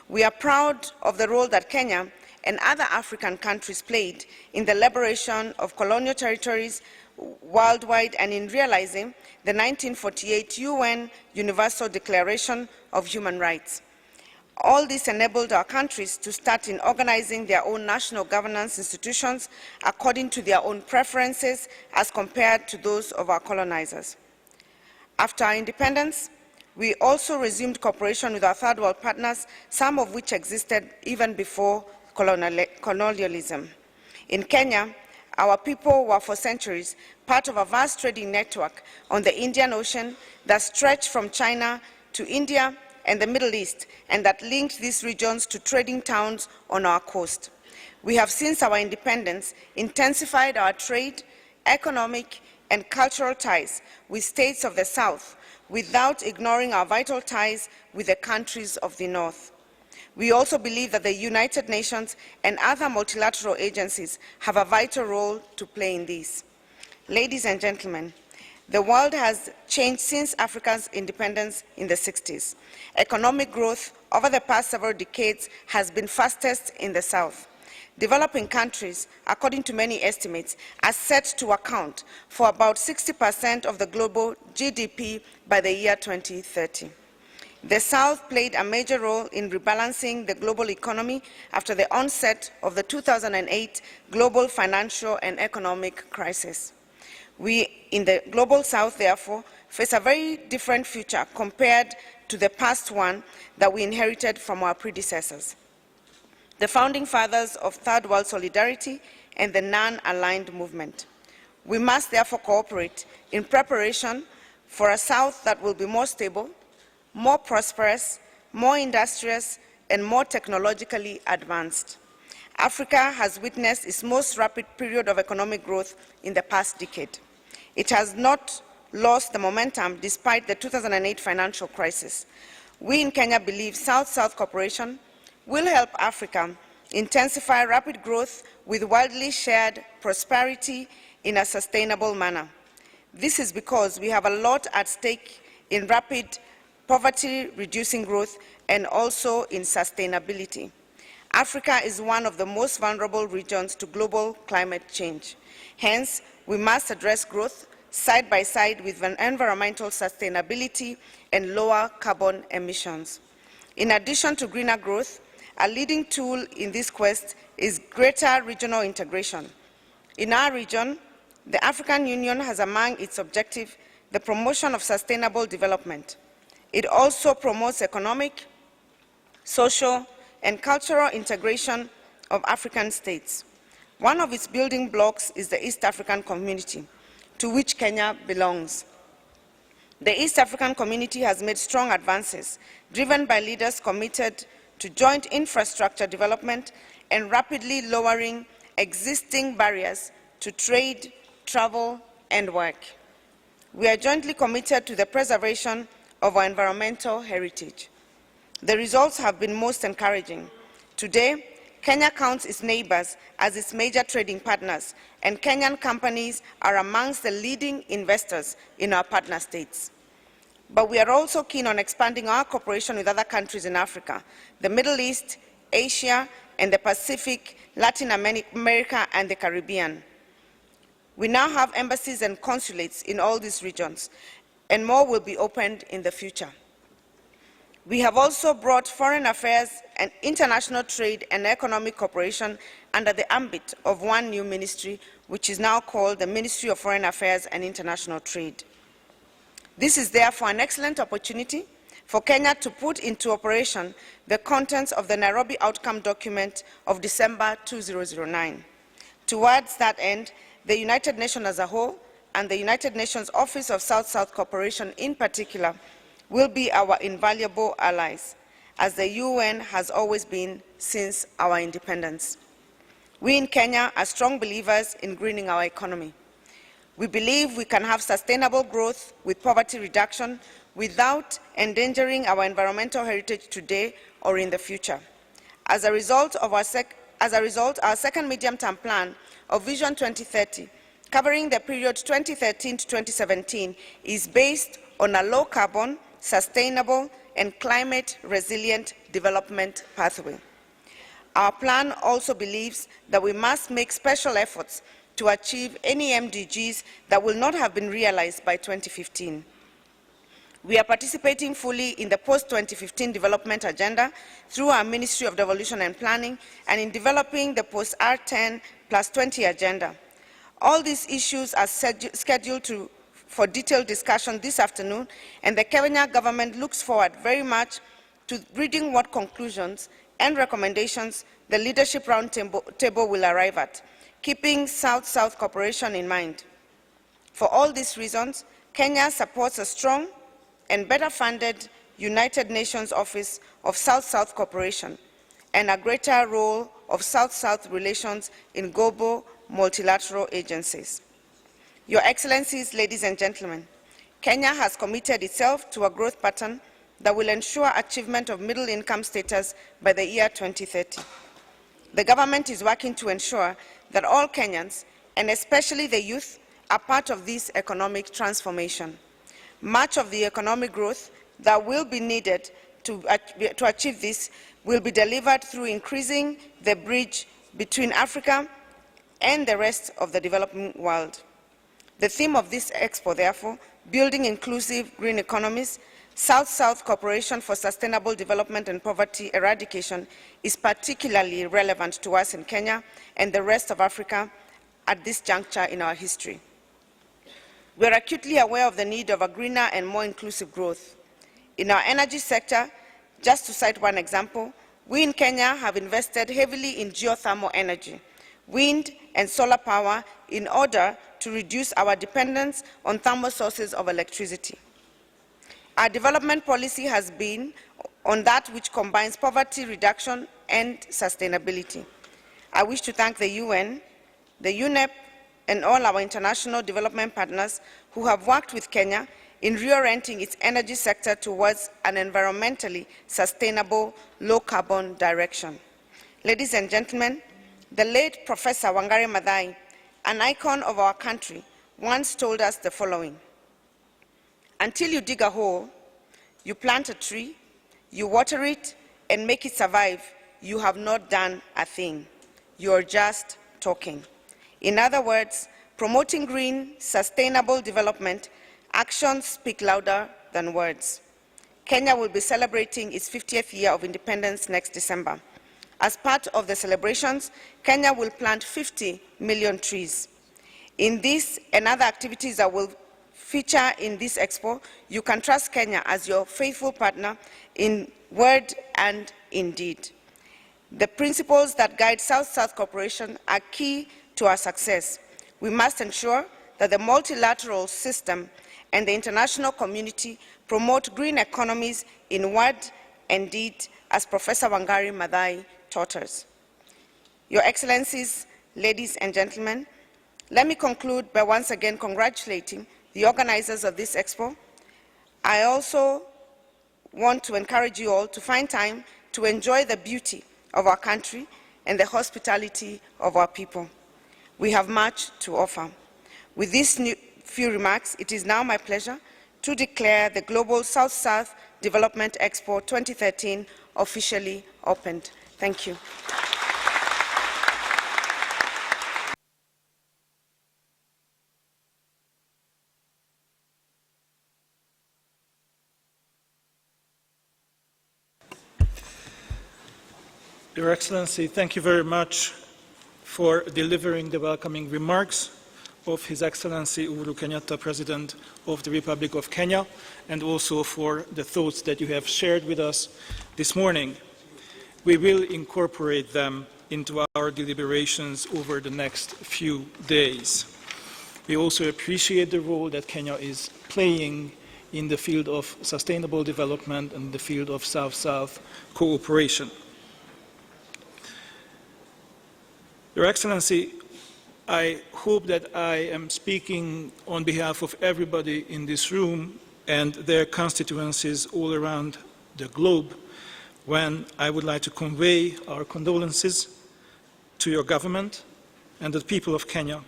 We are proud of the role that Kenya and other African countries played in the liberation of colonial territories worldwide and in realizing the 1948 UN Universal Declaration of Human Rights. All this enabled our countries to start in organizing their own national governance institutions according to their own preferences as compared to those of our colonizers. After our independence, we also resumed cooperation with our third world partners, some of which existed even before colonialism. In Kenya, our people were for centuries part of a vast trading network on the Indian Ocean that stretched from China to India and the Middle East, and that linked these regions to trading towns on our coast. We have, since our independence, intensified our trade, economic, and cultural ties with states of the South, without ignoring our vital ties with the countries of the North. We also believe that the United Nations and other multilateral agencies have a vital role to play in this. Ladies and gentlemen, the world has changed since Africa's independence in the 60s. Economic growth over the past several decades has been fastest in the South. Developing countries, according to many estimates, are set to account for about 60% of the global GDP by the year 2030. The South played a major role in rebalancing the global economy after the onset of the 2008 global financial and economic crisis. We in the Global South, therefore, face a very different future compared to the past one that we inherited from our predecessors, the founding fathers of Third World Solidarity and the non-aligned movement. We must therefore cooperate in preparation for a South that will be more stable, more prosperous, more industrious, and more technologically advanced. Africa has witnessed its most rapid period of economic growth in the past decade. It has not lost the momentum despite the 2008 financial crisis. We in Kenya believe South-South cooperation will help Africa intensify rapid growth with widely shared prosperity in a sustainable manner. This is because we have a lot at stake in rapid poverty-reducing growth and also in sustainability. Africa is one of the most vulnerable regions to global climate change. Hence, we must address growth side by side with environmental sustainability and lower carbon emissions. In addition to greener growth, a leading tool in this quest is greater regional integration. In our region, the African Union has among its objectives the promotion of sustainable development. It also promotes economic, social, and cultural integration of African states. One of its building blocks is the East African Community, to which Kenya belongs. The East African Community has made strong advances, driven by leaders committed to joint infrastructure development and rapidly lowering existing barriers to trade, travel, and work. We are jointly committed to the preservation of our environmental heritage. The results have been most encouraging. Today, Kenya counts its neighbors as its major trading partners, and Kenyan companies are amongst the leading investors in our partner states. But we are also keen on expanding our cooperation with other countries in Africa, the Middle East, Asia, and the Pacific, Latin America, and the Caribbean. We now have embassies and consulates in all these regions, and more will be opened in the future. We have also brought foreign affairs and international trade and economic cooperation under the ambit of one new ministry, which is now called the Ministry of Foreign Affairs and International Trade. This is therefore an excellent opportunity for Kenya to put into operation the contents of the Nairobi Outcome Document of December 2009. Towards that end, the United Nations as a whole and the United Nations Office of South-South Cooperation in particular will be our invaluable allies, as the UN has always been since our independence. We in Kenya are strong believers in greening our economy. We believe we can have sustainable growth with poverty reduction without endangering our environmental heritage today or in the future. As a result, our second medium-term plan of Vision 2030, covering the period 2013 to 2017, is based on a low-carbon, sustainable, and climate-resilient development pathway. Our plan also believes that we must make special efforts to achieve any MDGs that will not have been realized by 2015. We are participating fully in the post-2015 development agenda through our Ministry of Devolution and Planning and in developing the post-R10+20 agenda. All these issues are scheduled for detailed discussion this afternoon, and the Kenya government looks forward very much to reading what conclusions and recommendations the Leadership Roundtable will arrive at. keeping South-South cooperation in mind. For all these reasons, Kenya supports a strong and better funded United Nations Office of South-South Cooperation and a greater role of South-South relations in global multilateral agencies. Your Excellencies, ladies and gentlemen, Kenya has committed itself to a growth pattern that will ensure achievement of middle income status by the year 2030. The government is working to ensure that all Kenyans, and especially the youth, are part of this economic transformation. Much of the economic growth that will be needed to achieve this will be delivered through increasing the bridge between Africa and the rest of the developing world. The theme of this expo, therefore, building inclusive green economies, South-South cooperation for sustainable development and poverty eradication, is particularly relevant to us in Kenya and the rest of Africa at this juncture in our history. We are acutely aware of the need of a greener and more inclusive growth. In our energy sector, just to cite one example, we in Kenya have invested heavily in geothermal energy, wind and solar power in order to reduce our dependence on thermal sources of electricity. Our development policy has been on that which combines poverty reduction and sustainability. I wish to thank the UN, the UNEP, and all our international development partners who have worked with Kenya in reorienting its energy sector towards an environmentally sustainable, low-carbon direction. Ladies and gentlemen, the late Professor Wangari Maathai, an icon of our country, once told us the following: until you dig a hole, you plant a tree, you water it, and make it survive, you have not done a thing. You are just talking. In other words, promoting green, sustainable development, actions speak louder than words. Kenya will be celebrating its 50th year of independence next December. As part of the celebrations, Kenya will plant 50 million trees. In this and other activities that will feature in this expo, you can trust Kenya as your faithful partner in word and in deed. The principles that guide South-South cooperation are key to our success. We must ensure that the multilateral system and the international community promote green economies in word and deed, as Professor Wangari Maathai taught us. Your Excellencies, ladies and gentlemen, let me conclude by once again congratulating the organizers of this expo. I also want to encourage you all to find time to enjoy the beauty of our country and the hospitality of our people. We have much to offer. With these few remarks, it is now my pleasure to declare the Global South-South Development Expo 2013 officially opened. Thank you. Your Excellency, thank you very much for delivering the welcoming remarks of His Excellency Uhuru Kenyatta, President of the Republic of Kenya, and also for the thoughts that you have shared with us this morning. We will incorporate them into our deliberations over the next few days. We also appreciate the role that Kenya is playing in the field of sustainable development and the field of South-South cooperation. Your Excellency, I hope that I am speaking on behalf of everybody in this room and their constituencies all around the globe when I would like to convey our condolences to your government and the people of Kenya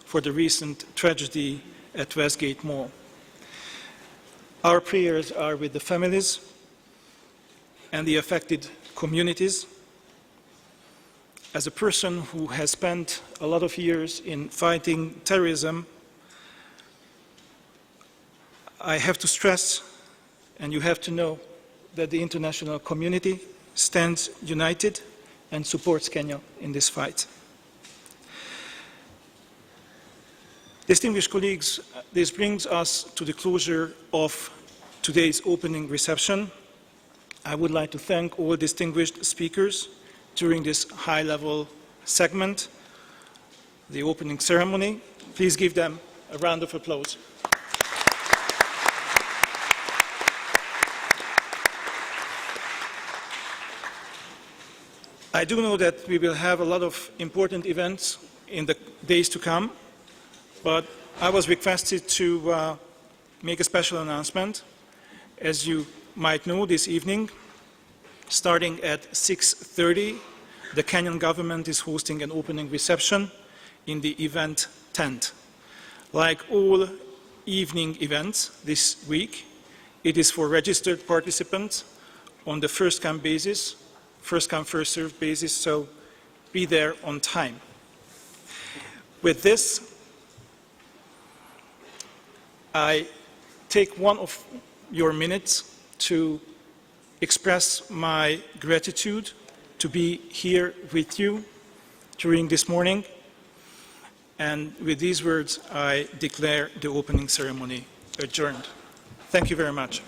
for the recent tragedy at Westgate Mall. Our prayers are with the families and the affected communities. As a person who has spent a lot of years in fighting terrorism, I have to stress, and you have to know, that the international community stands united and supports Kenya in this fight. Distinguished colleagues, this brings us to the closure of today's opening reception. I would like to thank all distinguished speakers during this high-level segment the opening ceremony. Please give them a round of applause. I do know that we will have a lot of important events in the days to come, but I was requested to make a special announcement. As you might know, this evening, starting at 6:30, the Kenyan government is hosting an opening reception in the event tent. Like all evening events this week, it is for registered participants on the first-come basis, first-come, first-served basis, so be there on time. With this, I take one of your minutes to express my gratitude to be here with you during this morning. And with these words, I declare the opening ceremony adjourned. Thank you very much.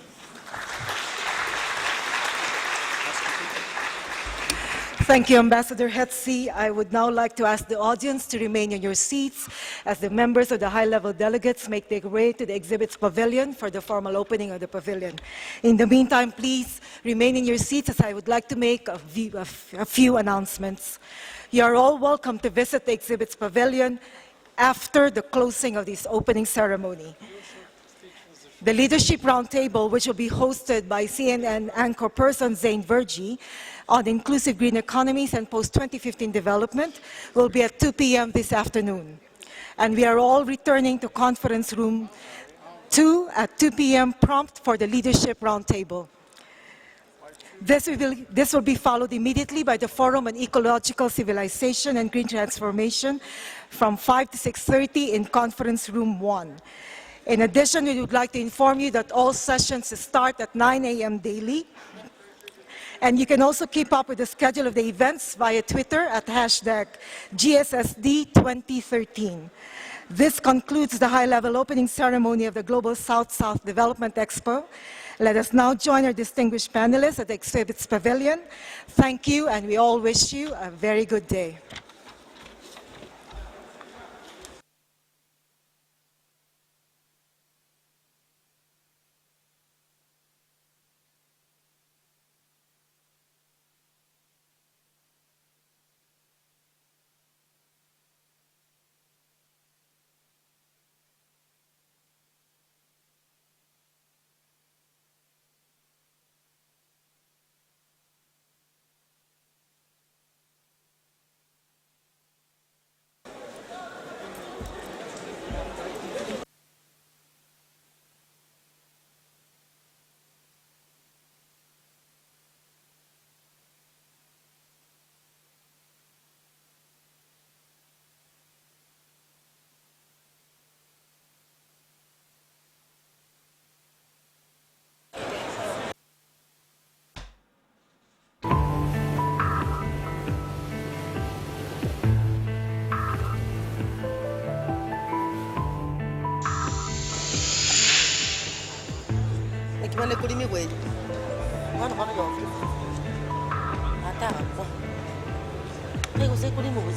Thank you, Ambassador Hetzi. I would now like to ask the audience to remain in your seats as the members of the high-level delegates make their way to the exhibits pavilion for the formal opening of the pavilion. In the meantime, please remain in your seats as I would like to make a few announcements. You are all welcome to visit the exhibits pavilion after the closing of this opening ceremony. The Leadership Roundtable, which will be hosted by CNN anchor person Zain Verji on inclusive green economies and post-2015 development, will be at 2 p.m. this afternoon. And we are all returning to conference room 2 at 2 p.m. prompt for the Leadership Roundtable. This will be followed immediately by the Forum on Ecological Civilization and Green Transformation from 5 to 6:30 in conference room 1. In addition, we would like to inform you that all sessions start at 9 a.m. daily. And you can also keep up with the schedule of the events via Twitter at #GSSD2013. This concludes the high-level opening ceremony of the Global South-South Development Expo. Let us now join our distinguished panelists at the exhibits pavilion. Thank you, and we all wish you a very good day. Mane kulimi we. Mane mane yo. Ata kwa. Hey, use kulimi we.